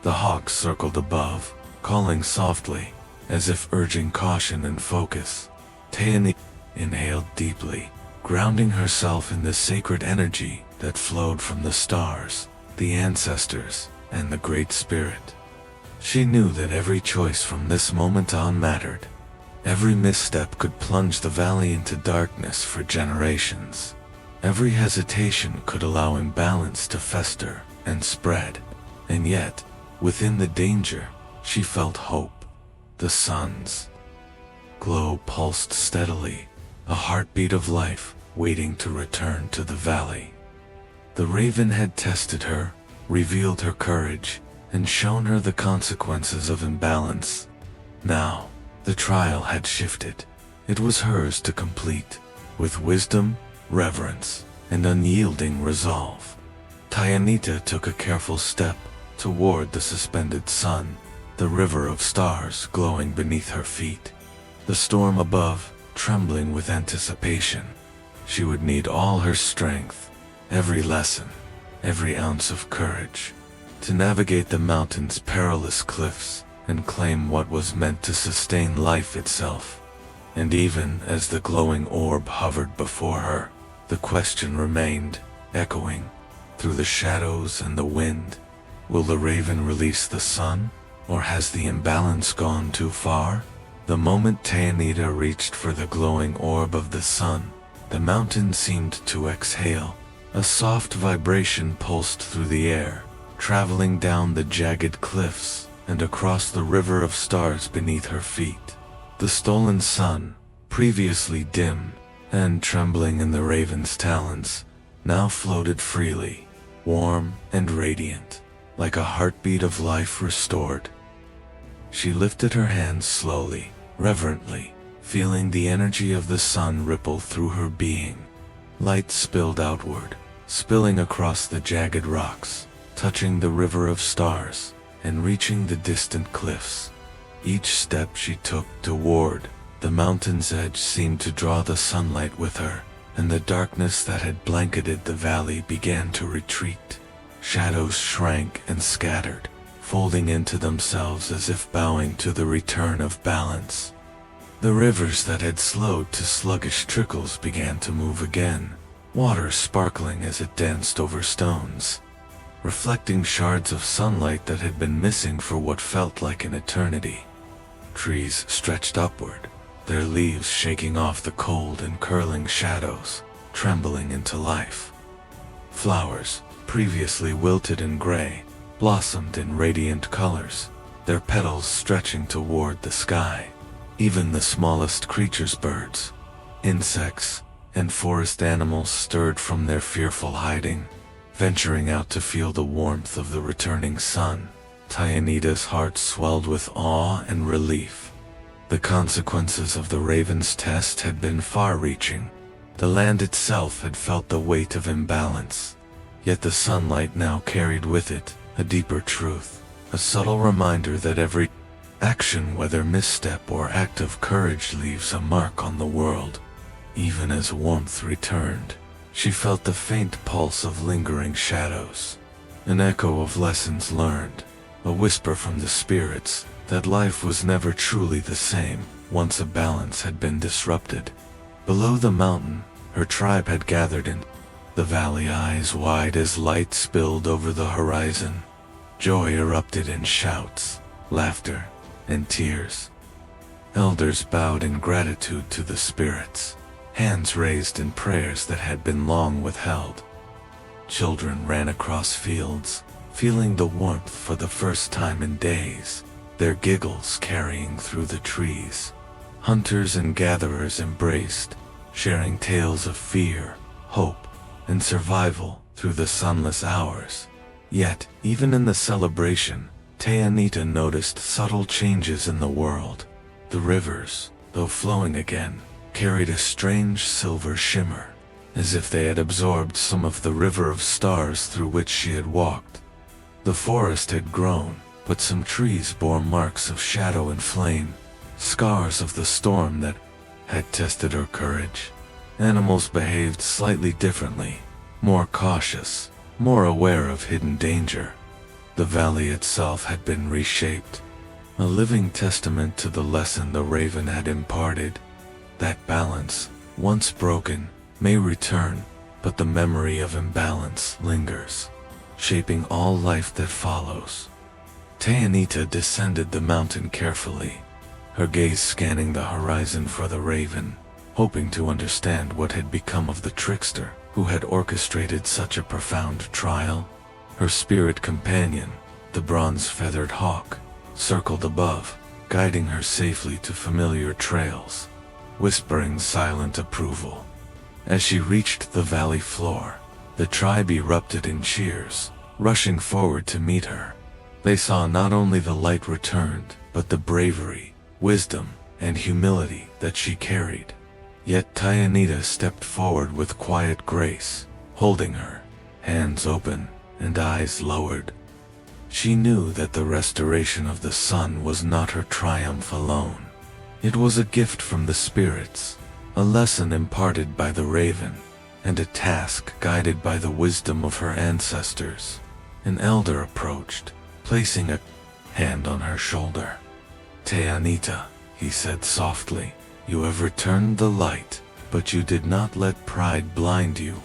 The hawk circled above, calling softly, as if urging caution and focus. Tayanita inhaled deeply, grounding herself in the sacred energy that flowed from the stars, the ancestors, and the Great Spirit. She knew that every choice from this moment on mattered. Every misstep could plunge the valley into darkness for generations. Every hesitation could allow imbalance to fester and spread. And yet, within the danger, she felt hope. The sun's glow pulsed steadily, a heartbeat of life waiting to return to the valley. The raven had tested her, revealed her courage, and shown her the consequences of imbalance. Now, the trial had shifted. It was hers to complete, with wisdom, reverence, and unyielding resolve. Tayanita took a careful step toward the suspended sun, the river of stars glowing beneath her feet. The storm above, trembling with anticipation. She would need all her strength, every lesson, every ounce of courage, to navigate the mountain's perilous cliffs and claim what was meant to sustain life itself. And even as the glowing orb hovered before her, the question remained, echoing through the shadows and the wind. Will the raven release the sun, or has the imbalance gone too far? The moment Tayanita reached for the glowing orb of the sun, the mountain seemed to exhale. A soft vibration pulsed through the air, traveling down the jagged cliffs and across the river of stars beneath her feet. The stolen sun, previously dim and trembling in the raven's talons, now floated freely, warm and radiant, like a heartbeat of life restored. She lifted her hands slowly, reverently, feeling the energy of the sun ripple through her being. Light spilled outward, spilling across the jagged rocks, touching the river of stars, and reaching the distant cliffs. Each step she took toward the mountain's edge seemed to draw the sunlight with her, and the darkness that had blanketed the valley began to retreat. Shadows shrank and scattered, folding into themselves as if bowing to the return of balance. The rivers that had slowed to sluggish trickles began to move again, water sparkling as it danced over stones, reflecting shards of sunlight that had been missing for what felt like an eternity. Trees stretched upward, their leaves shaking off the cold and curling shadows, trembling into life. Flowers, previously wilted and gray, blossomed in radiant colors, their petals stretching toward the sky. Even the smallest creatures, birds, insects, and forest animals stirred from their fearful hiding, venturing out to feel the warmth of the returning sun. Tayanita's heart swelled with awe and relief. The consequences of the raven's test had been far-reaching. The land itself had felt the weight of imbalance. Yet the sunlight now carried with it a deeper truth, a subtle reminder that every action, whether misstep or act of courage, leaves a mark on the world. Even as warmth returned, she felt the faint pulse of lingering shadows, an echo of lessons learned, a whisper from the spirits that life was never truly the same once a balance had been disrupted. Below the mountain, her tribe had gathered in the valley, eyes wide as light spilled over the horizon. Joy erupted in shouts, laughter, and tears. Elders bowed in gratitude to the spirits, hands raised in prayers that had been long withheld. Children ran across fields, feeling the warmth for the first time in days, their giggles carrying through the trees. Hunters and gatherers embraced, sharing tales of fear, hope, and survival through the sunless hours. Yet, even in the celebration, Tayanita noticed subtle changes in the world. The rivers, though flowing again, carried a strange silver shimmer, as if they had absorbed some of the river of stars through which she had walked. The forest had grown, but some trees bore marks of shadow and flame, scars of the storm that had tested her courage. Animals behaved slightly differently, more cautious, more aware of hidden danger. The valley itself had been reshaped, a living testament to the lesson the raven had imparted. That balance, once broken, may return, but the memory of imbalance lingers, shaping all life that follows. Tayanita descended the mountain carefully, her gaze scanning the horizon for the raven, hoping to understand what had become of the trickster who had orchestrated such a profound trial. Her spirit companion, the bronze-feathered hawk, circled above, guiding her safely to familiar trails, whispering silent approval. As she reached the valley floor, the tribe erupted in cheers, rushing forward to meet her. They saw not only the light returned, but the bravery, wisdom, and humility that she carried. Yet Tayanita stepped forward with quiet grace, holding her, hands open and eyes lowered. She knew that the restoration of the sun was not her triumph alone. It was a gift from the spirits, a lesson imparted by the raven, and a task guided by the wisdom of her ancestors. An elder approached, placing a hand on her shoulder. "Tayanita," he said softly, "you have returned the light, but you did not let pride blind you.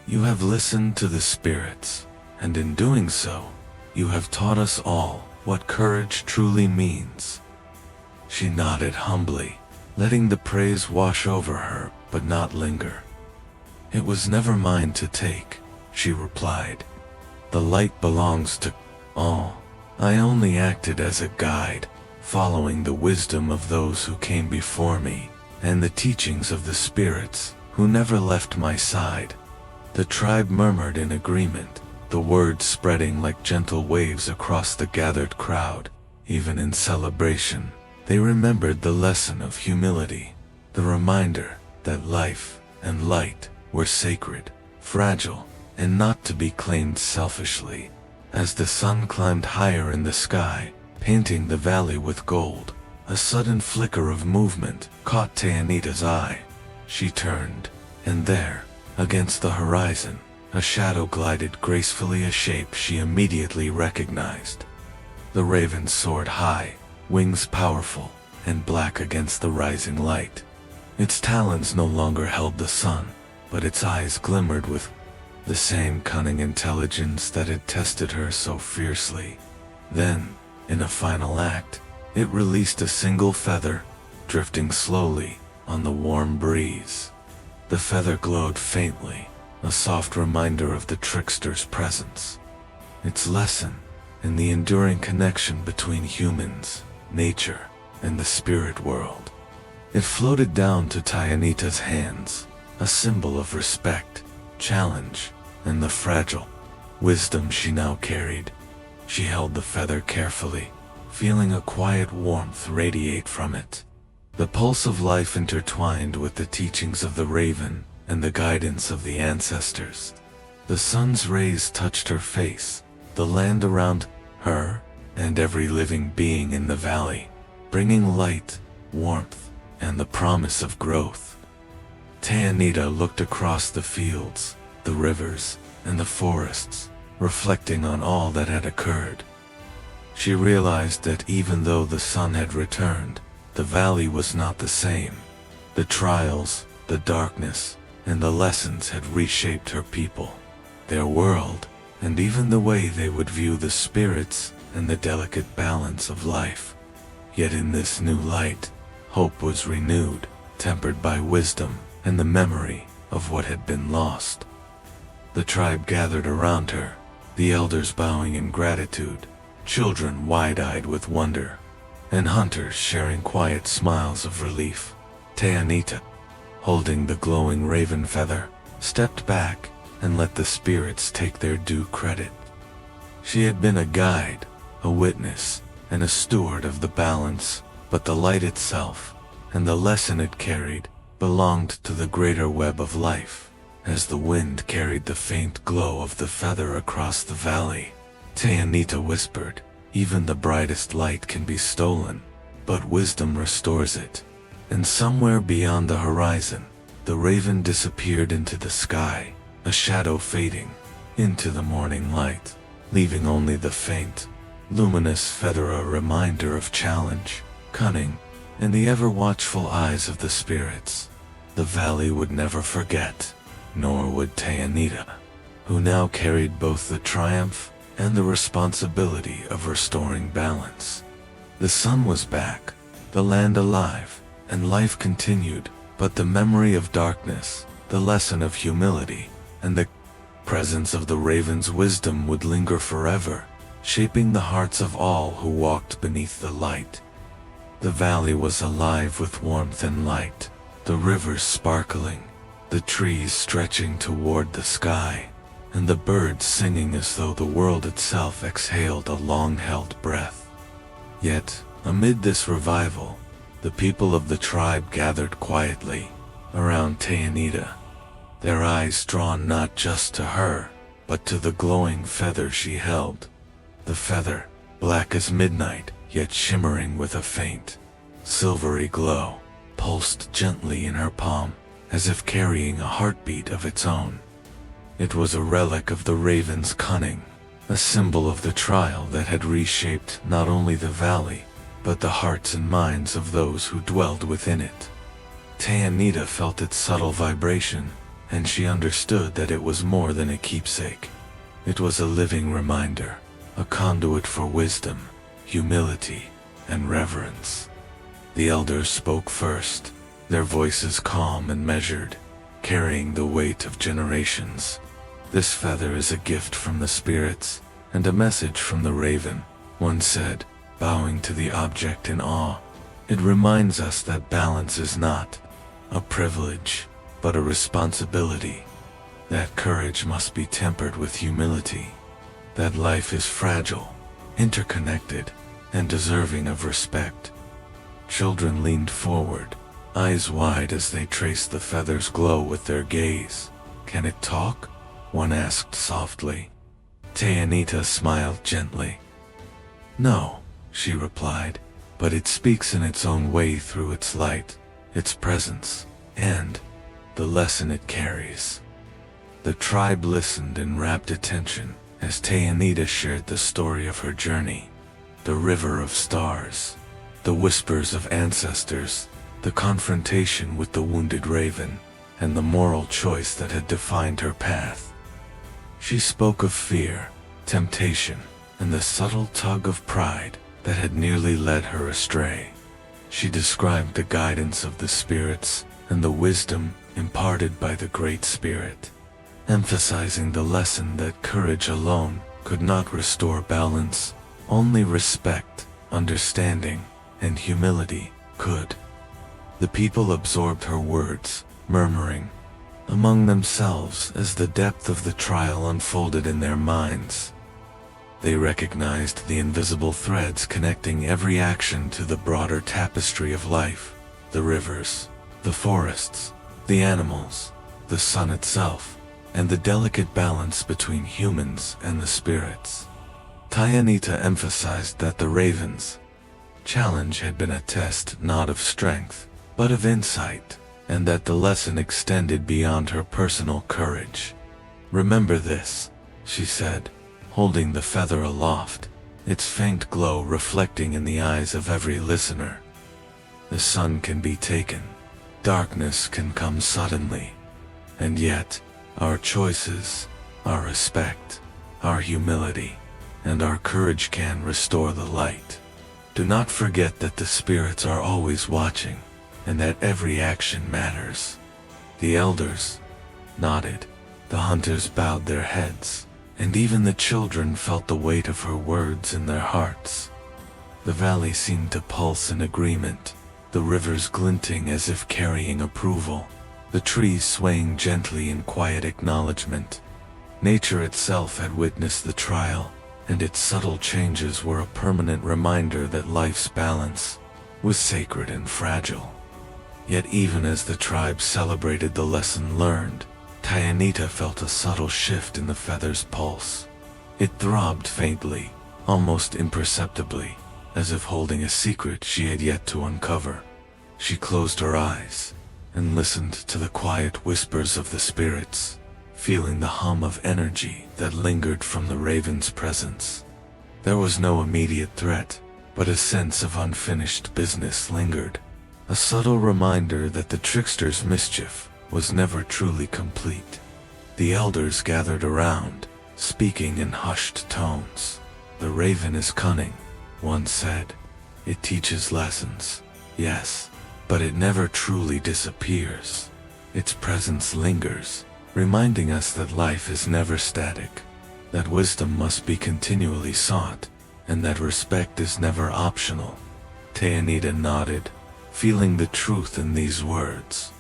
You have listened to the spirits, and in doing so, you have taught us all what courage truly means." She nodded humbly, letting the praise wash over her but not linger. "It was never mine to take," she replied. "The light belongs to all. I only acted as a guide, following the wisdom of those who came before me, and the teachings of the spirits, who never left my side." The tribe murmured in agreement, the words spreading like gentle waves across the gathered crowd. Even in celebration, they remembered the lesson of humility, the reminder that life and light were sacred, fragile, and not to be claimed selfishly. As the sun climbed higher in the sky, painting the valley with gold, a sudden flicker of movement caught Tayanita's eye. She turned, and there, against the horizon, a shadow glided gracefully, a shape she immediately recognized. The raven soared high, wings powerful and black against the rising light. Its talons no longer held the sun, but its eyes glimmered with the same cunning intelligence that had tested her so fiercely. Then, in a final act, it released a single feather, drifting slowly on the warm breeze. The feather glowed faintly, a soft reminder of the trickster's presence. Its lesson, and the enduring connection between humans, nature, and the spirit world. It floated down to Tayanita's hands, a symbol of respect, challenge, and the fragile wisdom she now carried. She held the feather carefully, feeling a quiet warmth radiate from it. The pulse of life intertwined with the teachings of the raven and the guidance of the ancestors. The sun's rays touched her face, the land around her, and every living being in the valley, bringing light, warmth, and the promise of growth. Tayanita looked across the fields, the rivers, and the forests, reflecting on all that had occurred. She realized that even though the sun had returned, the valley was not the same. The trials, the darkness, and the lessons had reshaped her people, their world, and even the way they would view the spirits and the delicate balance of life. Yet in this new light, hope was renewed, tempered by wisdom and the memory of what had been lost. The tribe gathered around her, the elders bowing in gratitude, children wide-eyed with wonder, and hunters sharing quiet smiles of relief. Tayanita, holding the glowing raven feather, stepped back and let the spirits take their due credit. She had been a guide, a witness, and a steward of the balance, but the light itself, and the lesson it carried, belonged to the greater web of life. As the wind carried the faint glow of the feather across the valley, Tayanita whispered, "Even the brightest light can be stolen, but wisdom restores it." And somewhere beyond the horizon, the raven disappeared into the sky, a shadow fading into the morning light, leaving only the faint, luminous feather, a reminder of challenge, cunning, and the ever-watchful eyes of the spirits. The valley would never forget, nor would Tayanita, who now carried both the triumph and the responsibility of restoring balance. The sun was back, the land alive, and life continued, but the memory of darkness, the lesson of humility, and the presence of the raven's wisdom would linger forever, shaping the hearts of all who walked beneath the light. The valley was alive with warmth and light, the rivers sparkling, the trees stretching toward the sky, and the birds singing as though the world itself exhaled a long-held breath. Yet, amid this revival, the people of the tribe gathered quietly around Tayanita, their eyes drawn not just to her, but to the glowing feather she held. The feather, black as midnight, yet shimmering with a faint, silvery glow, pulsed gently in her palm, as if carrying a heartbeat of its own. It was a relic of the raven's cunning, a symbol of the trial that had reshaped not only the valley, but the hearts and minds of those who dwelled within it. Tayanita felt its subtle vibration, and she understood that it was more than a keepsake. It was a living reminder, a conduit for wisdom, humility, and reverence. The elders spoke first, their voices calm and measured, carrying the weight of generations. "This feather is a gift from the spirits, and a message from the raven," one said, bowing to the object in awe. "It reminds us that balance is not a privilege, but a responsibility. That courage must be tempered with humility. That life is fragile, interconnected, and deserving of respect." Children leaned forward, eyes wide as they traced the feather's glow with their gaze. "Can it talk?" one asked softly. Tayanita smiled gently. "No," she replied, "but it speaks in its own way through its light, its presence, and the lesson it carries." The tribe listened in rapt attention as Tayanita shared the story of her journey, the river of stars, the whispers of ancestors, the confrontation with the wounded raven, and the moral choice that had defined her path. She spoke of fear, temptation, and the subtle tug of pride that had nearly led her astray. She described the guidance of the spirits and the wisdom imparted by the Great Spirit, emphasizing the lesson that courage alone could not restore balance. Only respect, understanding, and humility could. The people absorbed her words, murmuring among themselves as the depth of the trial unfolded in their minds. They recognized the invisible threads connecting every action to the broader tapestry of life: the rivers, the forests, the animals, the sun itself, and the delicate balance between humans and the spirits. Tayanita emphasized that the raven's challenge had been a test not of strength, but of insight, and that the lesson extended beyond her personal courage. "Remember this," she said, holding the feather aloft, its faint glow reflecting in the eyes of every listener. "The sun can be taken, darkness can come suddenly, and yet our choices, our respect, our humility, and our courage can restore the light. Do not forget that the spirits are always watching, and that every action matters." The elders nodded, the hunters bowed their heads, and even the children felt the weight of her words in their hearts. The valley seemed to pulse in agreement, the rivers glinting as if carrying approval, the trees swaying gently in quiet acknowledgement. Nature itself had witnessed the trial, and its subtle changes were a permanent reminder that life's balance was sacred and fragile. Yet even as the tribe celebrated the lesson learned, Tayanita felt a subtle shift in the feather's pulse. It throbbed faintly, almost imperceptibly, as if holding a secret she had yet to uncover. She closed her eyes and listened to the quiet whispers of the spirits, feeling the hum of energy that lingered from the raven's presence. There was no immediate threat, but a sense of unfinished business lingered, a subtle reminder that the trickster's mischief was never truly complete. The elders gathered around, speaking in hushed tones. "The raven is cunning," one said. "It teaches lessons, yes, but it never truly disappears. Its presence lingers, reminding us that life is never static, that wisdom must be continually sought, and that respect is never optional." Tayanita nodded, feeling the truth in these words.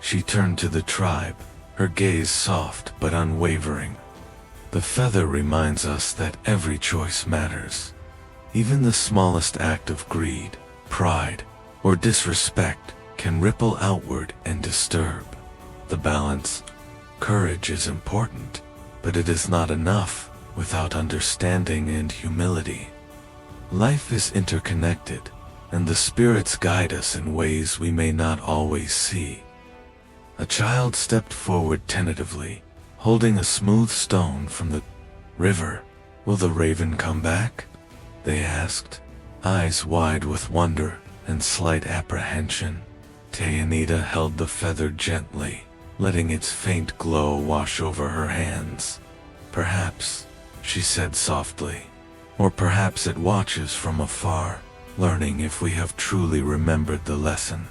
She turned to the tribe, her gaze soft but unwavering. "The feather reminds us that every choice matters. Even the smallest act of greed, pride, or disrespect can ripple outward and disturb. The balance, courage is important, but it is not enough without understanding and humility. Life is interconnected, and the spirits guide us in ways we may not always see." A child stepped forward tentatively, holding a smooth stone from the river. "Will the raven come back?" they asked, eyes wide with wonder and slight apprehension. Tayanita held the feather gently, letting its faint glow wash over her hands. "Perhaps," she said softly, "or perhaps it watches from afar, learning if we have truly remembered the lesson."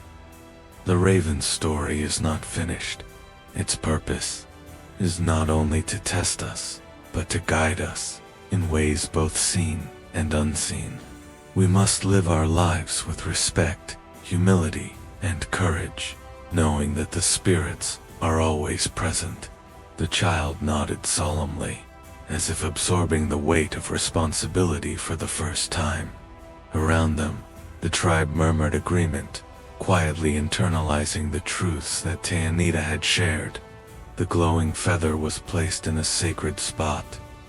The raven's story is not finished. Its purpose is not only to test us, but to guide us in ways both seen and unseen. We must live our lives with respect, humility, and courage, knowing that the spirits are always present. The child nodded solemnly, as if absorbing the weight of responsibility for the first time. Around them, the tribe murmured agreement, quietly internalizing the truths that Tayanita had shared. The glowing feather was placed in a sacred spot,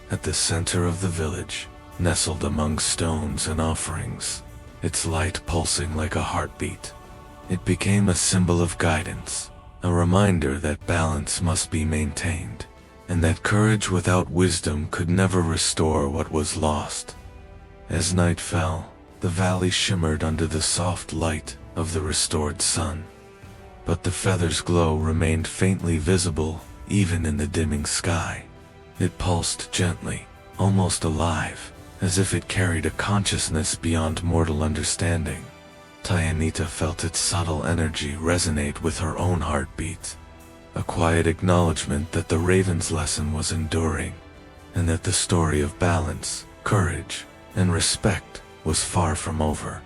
at the center of the village, nestled among stones and offerings, its light pulsing like a heartbeat. It became a symbol of guidance, a reminder that balance must be maintained, and that courage without wisdom could never restore what was lost. As night fell, the valley shimmered under the soft light of the restored sun, but the feather's glow remained faintly visible even in the dimming sky. It pulsed gently, almost alive, as if it carried a consciousness beyond mortal understanding. Tayanita felt its subtle energy resonate with her own heartbeat, a quiet acknowledgement that the raven's lesson was enduring. and that the story of balance, courage, and respect was far from over.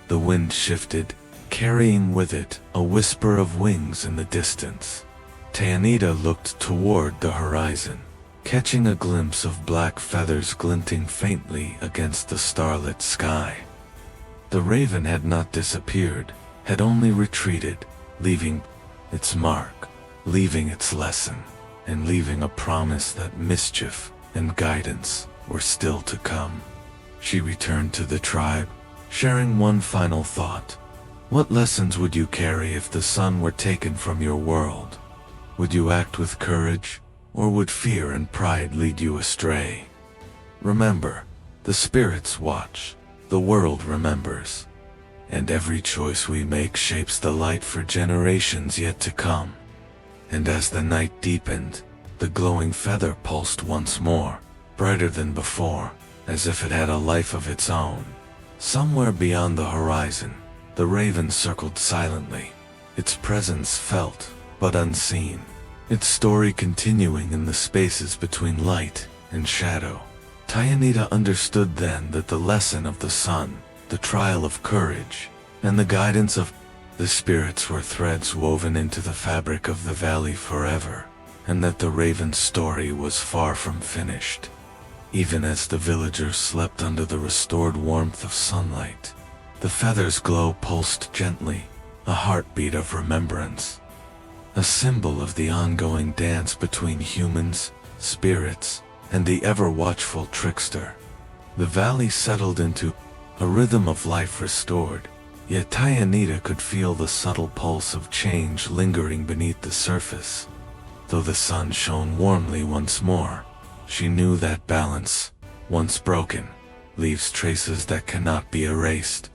The wind shifted, carrying with it a whisper of wings in the distance. Tayanita looked toward the horizon, catching a glimpse of black feathers glinting faintly against the starlit sky. The raven had not disappeared, had only retreated, leaving its mark, leaving its lesson, and leaving a promise that mischief and guidance were still to come. She returned to the tribe, sharing one final thought. What lessons would you carry if the sun were taken from your world? Would you act with courage, or would fear and pride lead you astray? Remember, the spirits watch, the world remembers, and every choice we make shapes the light for generations yet to come. And as the night deepened, the glowing feather pulsed once more, brighter than before, as if it had a life of its own. Somewhere beyond the horizon, the raven circled silently, its presence felt, but unseen, its story continuing in the spaces between light and shadow. Tayanita understood then that the lesson of the sun, the trial of courage, and the guidance of the spirits were threads woven into the fabric of the valley forever, and that the raven's story was far from finished. Even as the villagers slept under the restored warmth of sunlight, the feather's glow pulsed gently, a heartbeat of remembrance, a symbol of the ongoing dance between humans, spirits, and the ever-watchful trickster. The valley settled into a rhythm of life restored, yet Tayanita could feel the subtle pulse of change lingering beneath the surface. Though the sun shone warmly once more, she knew that balance, once broken, leaves traces that cannot be erased.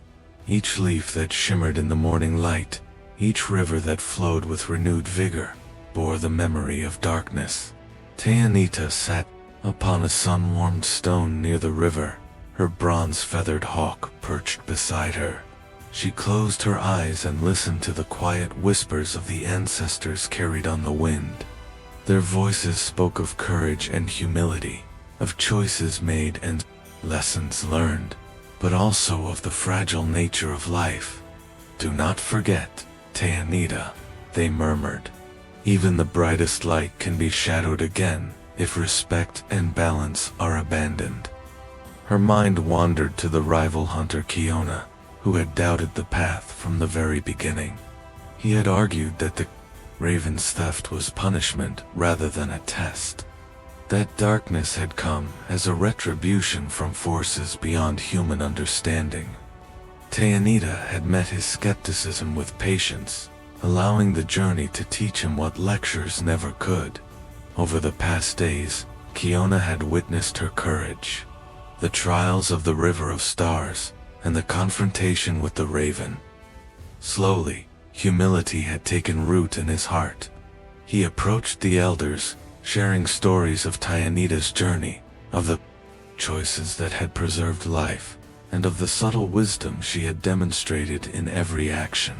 Each leaf that shimmered in the morning light, each river that flowed with renewed vigor, bore the memory of darkness. Tayanita sat upon a sun-warmed stone near the river, her bronze-feathered hawk perched beside her. She closed her eyes and listened to the quiet whispers of the ancestors carried on the wind. Their voices spoke of courage and humility, of choices made and lessons learned, but also of the fragile nature of life. "Do not forget, Tayanita," they murmured. "Even the brightest light can be shadowed again if respect and balance are abandoned." Her mind wandered to the rival hunter Kiona, who had doubted the path from the very beginning. He had argued that the raven's theft was punishment rather than a test. That darkness had come as a retribution from forces beyond human understanding. Tayanita had met his skepticism with patience, allowing the journey to teach him what lectures never could. Over the past days, Kiona had witnessed her courage, the trials of the River of Stars, and the confrontation with the raven. Slowly, humility had taken root in his heart. He approached the elders, sharing stories of Tayanita's journey, of the choices that had preserved life, and of the subtle wisdom she had demonstrated in every action.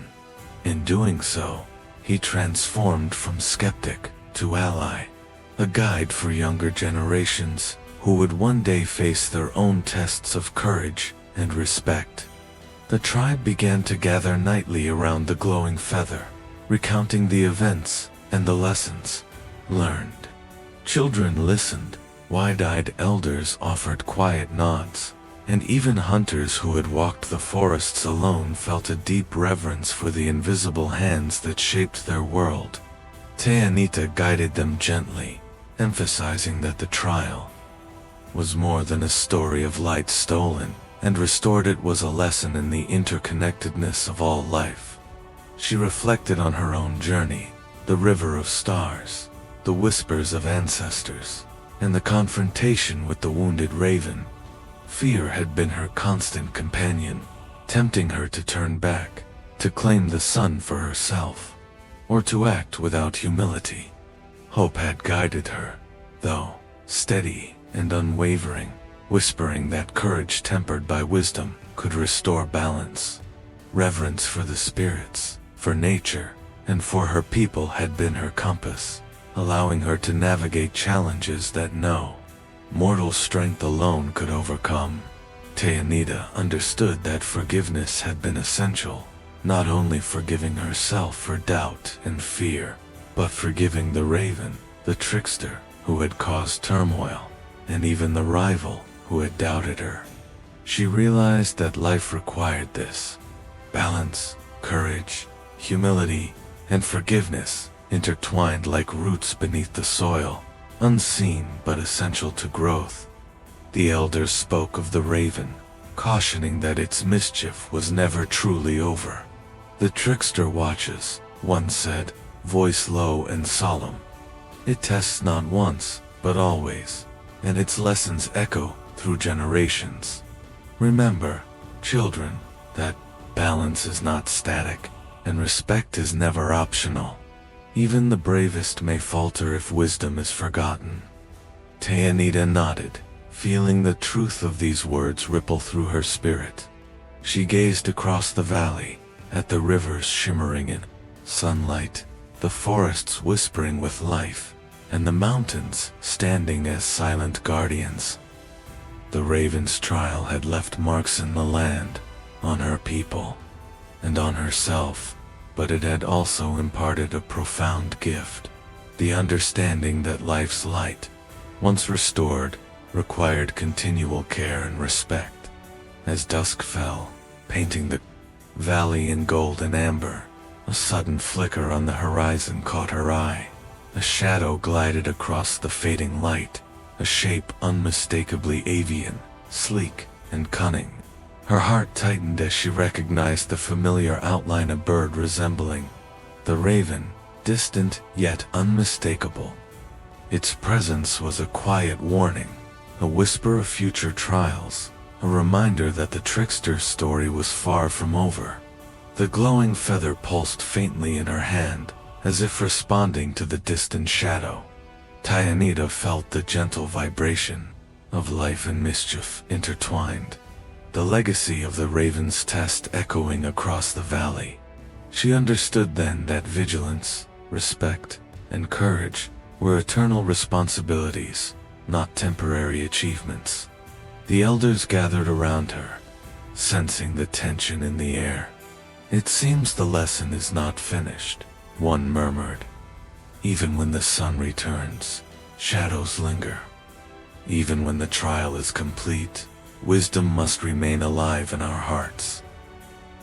In doing so, he transformed from skeptic to ally, a guide for younger generations who would one day face their own tests of courage and respect. The tribe began to gather nightly around the glowing feather, recounting the events and the lessons learned. Children listened, wide-eyed elders offered quiet nods, and even hunters who had walked the forests alone felt a deep reverence for the invisible hands that shaped their world. Tayanita guided them gently, emphasizing that the trial was more than a story of light stolen, and restored it was a lesson in the interconnectedness of all life. She reflected on her own journey, the River of Stars, the whispers of ancestors, and the confrontation with the wounded raven. Fear had been her constant companion, tempting her to turn back, to claim the sun for herself, or to act without humility. Hope had guided her, though, steady and unwavering, whispering that courage tempered by wisdom could restore balance. Reverence for the spirits, for nature, and for her people had been her compass, allowing her to navigate challenges that no mortal strength alone could overcome. Tayanita understood that forgiveness had been essential, not only forgiving herself for doubt and fear, but forgiving the raven, the trickster, who had caused turmoil, and even the rival who had doubted her. She realized that life required this: balance, courage, humility, and forgiveness, intertwined like roots beneath the soil, unseen but essential to growth. The elders spoke of the raven, cautioning that its mischief was never truly over. "The trickster watches," one said, voice low and solemn. "It tests not once, but always, and its lessons echo through generations. Remember, children, that balance is not static, and respect is never optional. Even the bravest may falter if wisdom is forgotten." Tayanita nodded, feeling the truth of these words ripple through her spirit. She gazed across the valley, at the rivers shimmering in sunlight, the forests whispering with life, and the mountains standing as silent guardians. The raven's trial had left marks in the land, on her people, and on herself, but it had also imparted a profound gift: the understanding that life's light, once restored, required continual care and respect. As dusk fell, painting the valley in gold and amber, a sudden flicker on the horizon caught her eye. A shadow glided across the fading light, a shape unmistakably avian, sleek and cunning. Her heart tightened as she recognized the familiar outline a bird resembling the raven, distant yet unmistakable. Its presence was a quiet warning, a whisper of future trials, a reminder that the trickster's story was far from over. The glowing feather pulsed faintly in her hand, as if responding to the distant shadow. Tayanita felt the gentle vibration of life and mischief intertwined, the legacy of the raven's test echoing across the valley. She understood then that vigilance, respect, and courage were eternal responsibilities, not temporary achievements. The elders gathered around her, sensing the tension in the air. "It seems the lesson is not finished," one murmured. "Even when the sun returns, shadows linger. Even when the trial is complete, wisdom must remain alive in our hearts."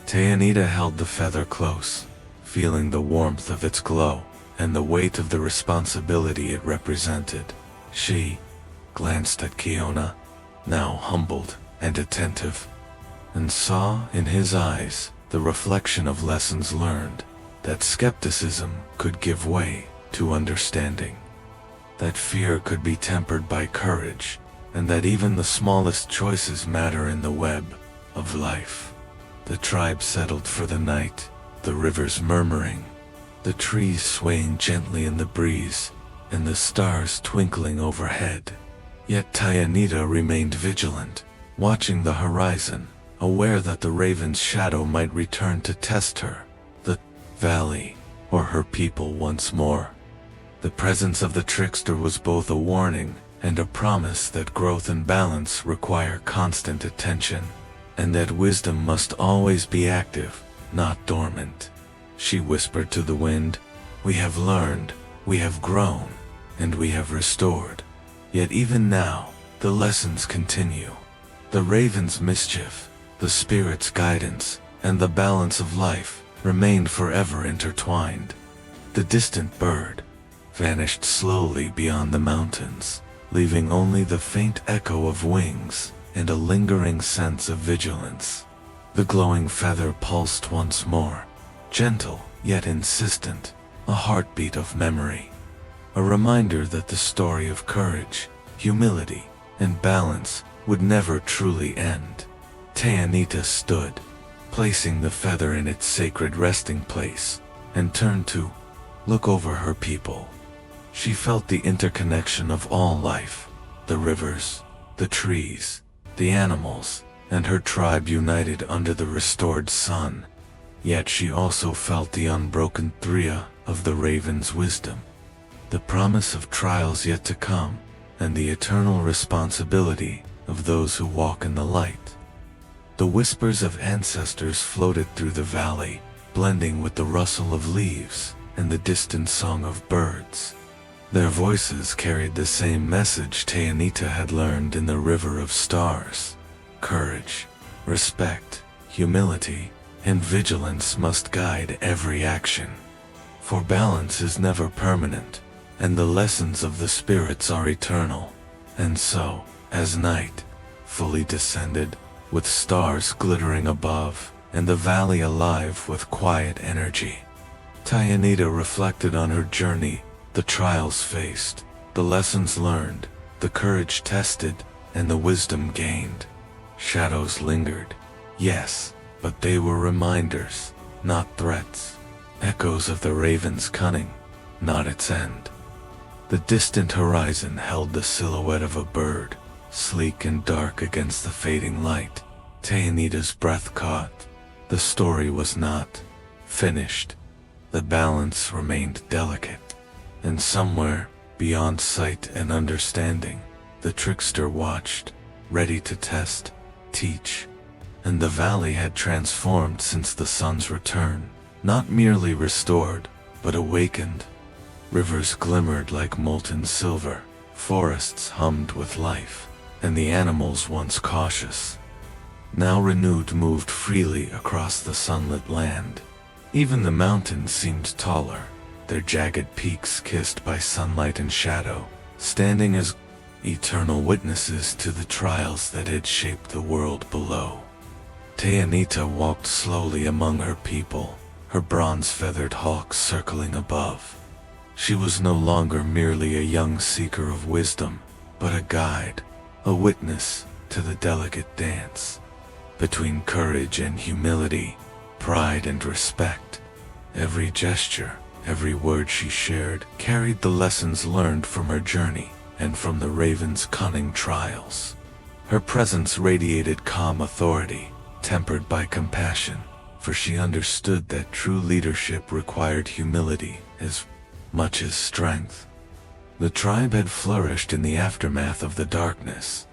Tayanita held the feather close, feeling the warmth of its glow and the weight of the responsibility it represented. She glanced at Kiona, now humbled and attentive, and saw in his eyes the reflection of lessons learned, that skepticism could give way to understanding, that fear could be tempered by courage, and that even the smallest choices matter in the web of life. The tribe settled for the night, the rivers murmuring, the trees swaying gently in the breeze, and the stars twinkling overhead. Yet Tayanita remained vigilant, watching the horizon, aware that the raven's shadow might return to test her, the valley, or her people once more. The presence of the trickster was both a warning and a promise that growth and balance require constant attention, and that wisdom must always be active, not dormant. She whispered to the wind, "We have learned, we have grown, and we have restored. Yet even now, the lessons continue. The raven's mischief, the spirit's guidance, and the balance of life remained forever intertwined." The distant bird vanished slowly beyond the mountains, leaving only the faint echo of wings and a lingering sense of vigilance. The glowing feather pulsed once more, gentle yet insistent, a heartbeat of memory. A reminder that the story of courage, humility, and balance would never truly end. Tayanita stood, placing the feather in its sacred resting place, and turned to look over her people. She felt the interconnection of all life, the rivers, the trees, the animals, and her tribe united under the restored sun. Yet she also felt the unbroken thria of the raven's wisdom, the promise of trials yet to come, and the eternal responsibility of those who walk in the light. The whispers of ancestors floated through the valley, blending with the rustle of leaves and the distant song of birds. Their voices carried the same message Tayanita had learned in the River of Stars. Courage, respect, humility, and vigilance must guide every action. For balance is never permanent, and the lessons of the spirits are eternal. And so, as night fully descended, with stars glittering above, and the valley alive with quiet energy, Tayanita reflected on her journey, the trials faced, the lessons learned, the courage tested, and the wisdom gained. Shadows lingered, yes, but they were reminders, not threats, echoes of the raven's cunning, not its end. The distant horizon held the silhouette of a bird, sleek and dark against the fading light. Tayanita's breath caught. The story was not finished. The balance remained delicate, and somewhere, beyond sight and understanding, the trickster watched, ready to test, teach. And the valley had transformed since the sun's return, not merely restored, but awakened. Rivers glimmered like molten silver, forests hummed with life, and the animals once cautious, now renewed, moved freely across the sunlit land. Even the mountains seemed taller, their jagged peaks kissed by sunlight and shadow, standing as eternal witnesses to the trials that had shaped the world below. Tayanita walked slowly among her people, her bronze-feathered hawk circling above. She was no longer merely a young seeker of wisdom, but a guide, a witness to the delicate dance between courage and humility, pride and respect. Every gesture, every word she shared carried the lessons learned from her journey and from the raven's cunning trials. Her presence radiated calm authority, tempered by compassion, for she understood that true leadership required humility as much as strength. The tribe had flourished in the aftermath of the darkness.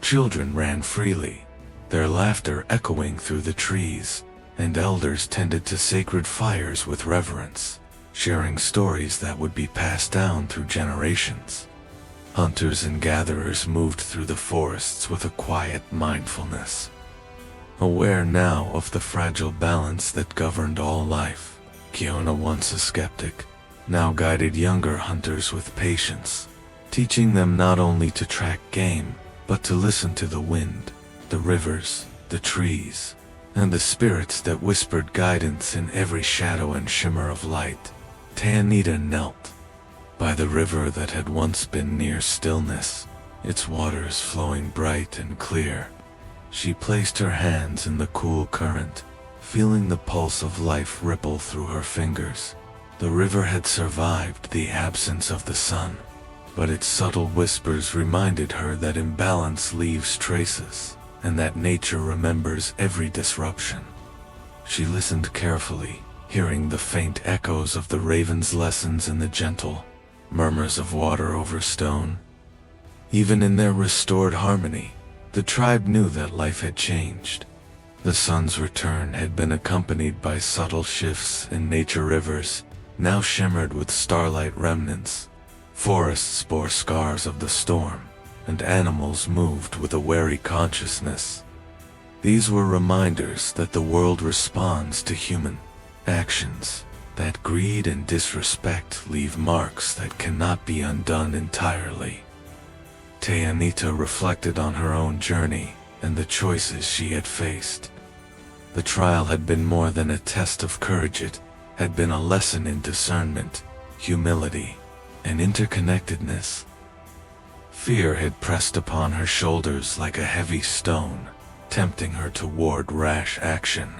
Children ran freely, their laughter echoing through the trees, and elders tended to sacred fires with reverence, sharing stories that would be passed down through generations. Hunters and gatherers moved through the forests with a quiet mindfulness, aware now of the fragile balance that governed all life. Kiona, once a skeptic, now guided younger hunters with patience, teaching them not only to track game, but to listen to the wind, the rivers, the trees, and the spirits that whispered guidance in every shadow and shimmer of light. Tayanita knelt by the river that had once been near stillness, its waters flowing bright and clear. She placed her hands in the cool current, feeling the pulse of life ripple through her fingers. The river had survived the absence of the sun, but its subtle whispers reminded her that imbalance leaves traces, and that nature remembers every disruption. She listened carefully, hearing the faint echoes of the raven's lessons in the gentle murmurs of water over stone. Even in their restored harmony, the tribe knew that life had changed. The sun's return had been accompanied by subtle shifts in nature. Rivers now shimmered with starlight remnants, forests bore scars of the storm, and animals moved with a wary consciousness. These were reminders that the world responds to human actions, that greed and disrespect leave marks that cannot be undone entirely. Tayanita reflected on her own journey and the choices she had faced. The trial had been more than a test of courage. It had been a lesson in discernment, humility, and interconnectedness. Fear had pressed upon her shoulders like a heavy stone, tempting her toward rash action.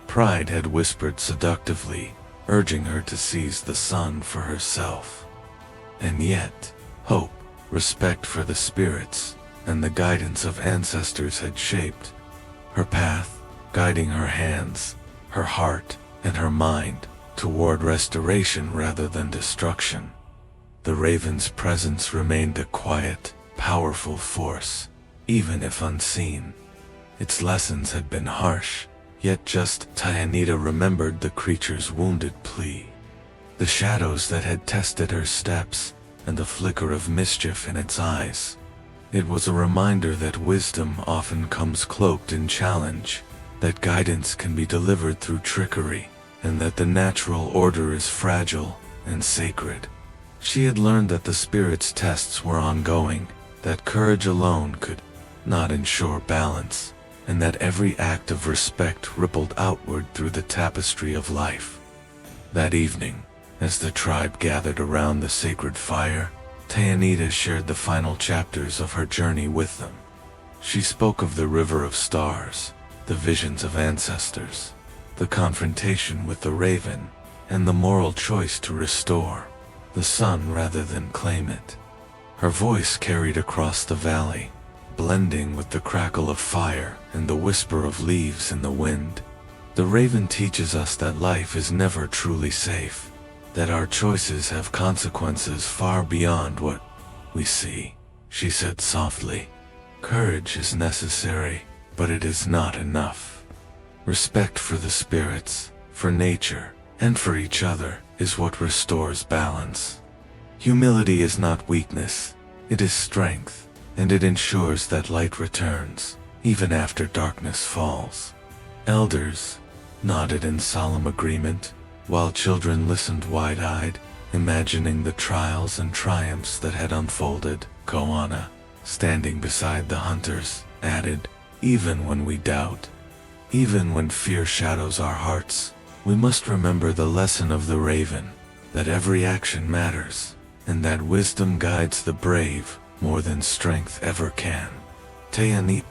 Pride had whispered seductively, urging her to seize the sun for herself. And yet, hope, respect for the spirits, and the guidance of ancestors had shaped her path, guiding her hands, her heart, and her mind toward restoration rather than destruction. the raven's presence remained a quiet, powerful force, even if unseen. Its lessons had been harsh, yet just Tayanita remembered the creature's wounded plea. The shadows that had tested her steps, and the flicker of mischief in its eyes. It was a reminder that wisdom often comes cloaked in challenge, that guidance can be delivered through trickery, and that the natural order is fragile and sacred. She had learned that the spirit's tests were ongoing, that courage alone could not ensure balance, and that every act of respect rippled outward through the tapestry of life. That evening, as the tribe gathered around the sacred fire, Tayanita shared the final chapters of her journey with them. She spoke of the river of stars, the visions of ancestors, the confrontation with the raven, and the moral choice to restore the sun rather than claim it. Her voice carried across the valley, blending with the crackle of fire and the whisper of leaves in the wind. The raven teaches us that life is never truly safe, that our choices have consequences far beyond what we see, she said softly. Courage is necessary, but it is not enough. Respect for the spirits, for nature, and for each other is what restores balance. Humility is not weakness, it is strength, and it ensures that light returns, even after darkness falls. Elders nodded in solemn agreement, while children listened wide-eyed, imagining the trials and triumphs that had unfolded. Koana, standing beside the hunters, added, "Even when we doubt, even when fear shadows our hearts, we must remember the lesson of the raven, that every action matters, and that wisdom guides the brave more than strength ever can." Tayanita's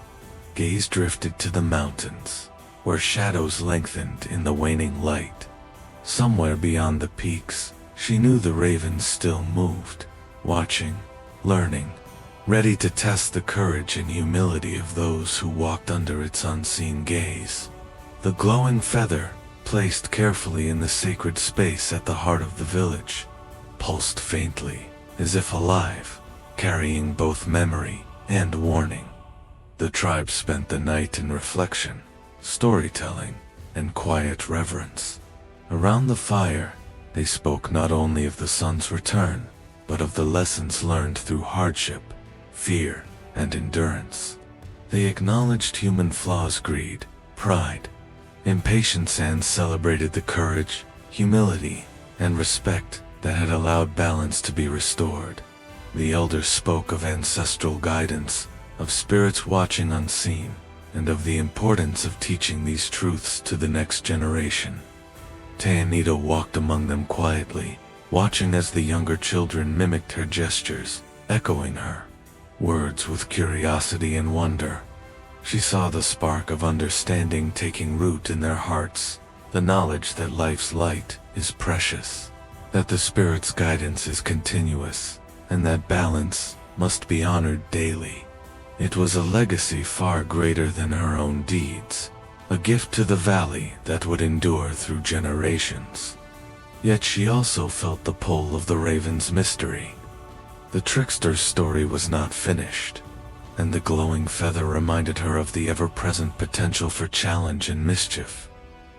gaze drifted to the mountains, where shadows lengthened in the waning light. Somewhere beyond the peaks, she knew the raven still moved, watching, learning, ready to test the courage and humility of those who walked under its unseen gaze. The glowing feather, placed carefully in the sacred space at the heart of the village, pulsed faintly, as if alive, carrying both memory and warning. The tribe spent the night in reflection, storytelling, and quiet reverence. Around the fire, they spoke not only of the sun's return, but of the lessons learned through hardship, fear, and endurance. They acknowledged human flaws, greed, pride, impatience, and celebrated the courage, humility, and respect that had allowed balance to be restored. The elders spoke of ancestral guidance, of spirits watching unseen, and of the importance of teaching these truths to the next generation. Tayanita walked among them quietly, watching as the younger children mimicked her gestures, echoing her words with curiosity and wonder. She saw the spark of understanding taking root in their hearts, the knowledge that life's light is precious, that the Spirit's guidance is continuous, and that balance must be honored daily. It was a legacy far greater than her own deeds, a gift to the valley that would endure through generations. Yet she also felt the pull of the raven's mystery. The trickster's story was not finished, and the glowing feather reminded her of the ever-present potential for challenge and mischief.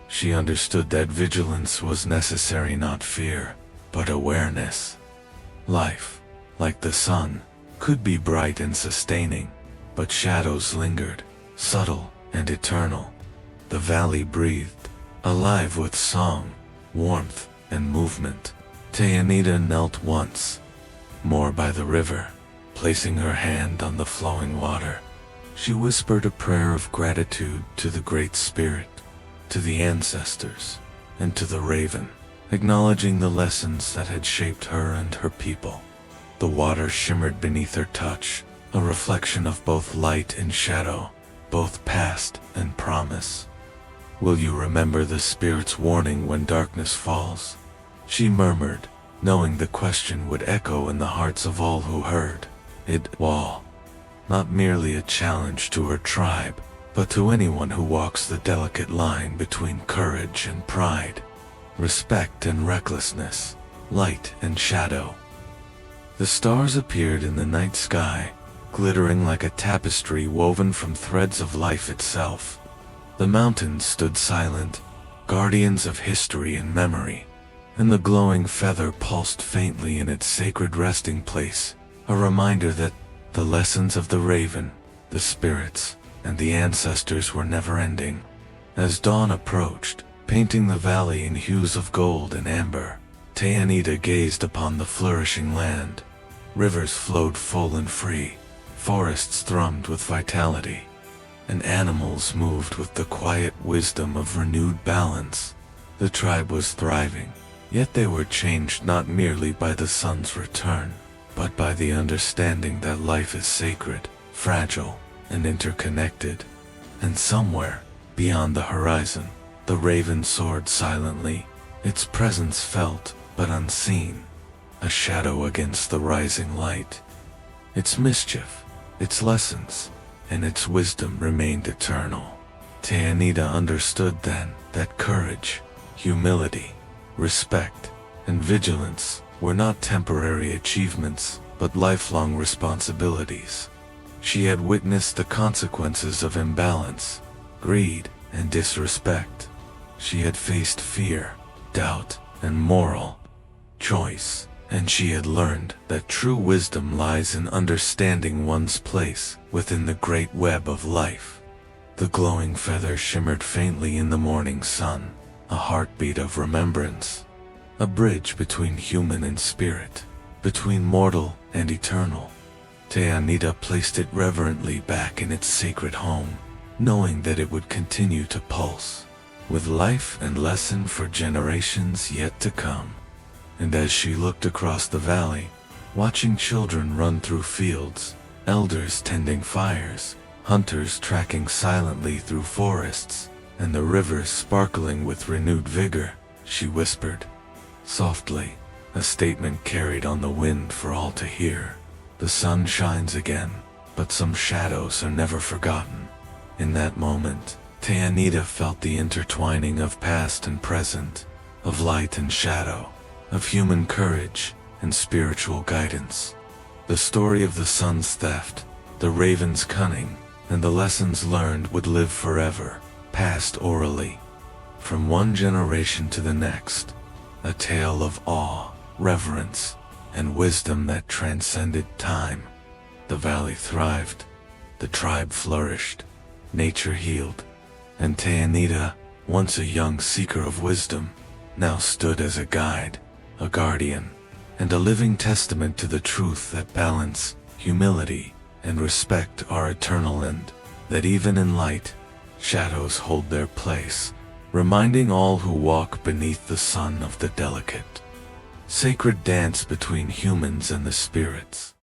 She understood that vigilance was necessary, not fear, but awareness. Life, like the sun, could be bright and sustaining, but shadows lingered, subtle and eternal. The valley breathed, alive with song, warmth, and movement. Tayanita knelt once more by the river, placing her hand on the flowing water. She whispered a prayer of gratitude to the Great Spirit, to the ancestors, and to the raven, acknowledging the lessons that had shaped her and her people. The water shimmered beneath her touch, a reflection of both light and shadow, both past and promise. "Will you remember the Spirit's warning when darkness falls?" she murmured, knowing the question would echo in the hearts of all who heard. It was not merely a challenge to her tribe, but to anyone who walks the delicate line between courage and pride, respect and recklessness, light and shadow. The stars appeared in the night sky, glittering like a tapestry woven from threads of life itself. The mountains stood silent, guardians of history and memory, and the glowing feather pulsed faintly in its sacred resting place, a reminder that the lessons of the raven, the spirits, and the ancestors were never ending. As dawn approached, painting the valley in hues of gold and amber, Tayanita gazed upon the flourishing land. Rivers flowed full and free, forests thrummed with vitality, and animals moved with the quiet wisdom of renewed balance. The tribe was thriving, yet they were changed not merely by the sun's return, but by the understanding that life is sacred, fragile, and interconnected. And somewhere, beyond the horizon, the raven soared silently, its presence felt but unseen, a shadow against the rising light. Its mischief, its lessons, and its wisdom remained eternal. Tayanita understood then that courage, humility, respect, and vigilance were not temporary achievements, but lifelong responsibilities. She had witnessed the consequences of imbalance, greed, and disrespect. She had faced fear, doubt, and moral choice, and she had learned that true wisdom lies in understanding one's place within the great web of life. The glowing feather shimmered faintly in the morning sun, a heartbeat of remembrance, a bridge between human and spirit, between mortal and eternal. Tayanita placed it reverently back in its sacred home, knowing that it would continue to pulse, with life and lesson for generations yet to come. And as she looked across the valley, watching children run through fields, elders tending fires, hunters tracking silently through forests, and the rivers sparkling with renewed vigor, she whispered, softly, a statement carried on the wind for all to hear. The sun shines again, but some shadows are never forgotten. In that moment, Tayanita felt the intertwining of past and present, of light and shadow, of human courage and spiritual guidance. The story of the sun's theft, the raven's cunning, and the lessons learned would live forever, passed orally, from one generation to the next, a tale of awe, reverence, and wisdom that transcended time. The valley thrived, the tribe flourished, nature healed, and Tayanita, once a young seeker of wisdom, now stood as a guide, a guardian, and a living testament to the truth that balance, humility, and respect are eternal, and that even in light, shadows hold their place, reminding all who walk beneath the sun of the delicate, sacred dance between humans and the spirits.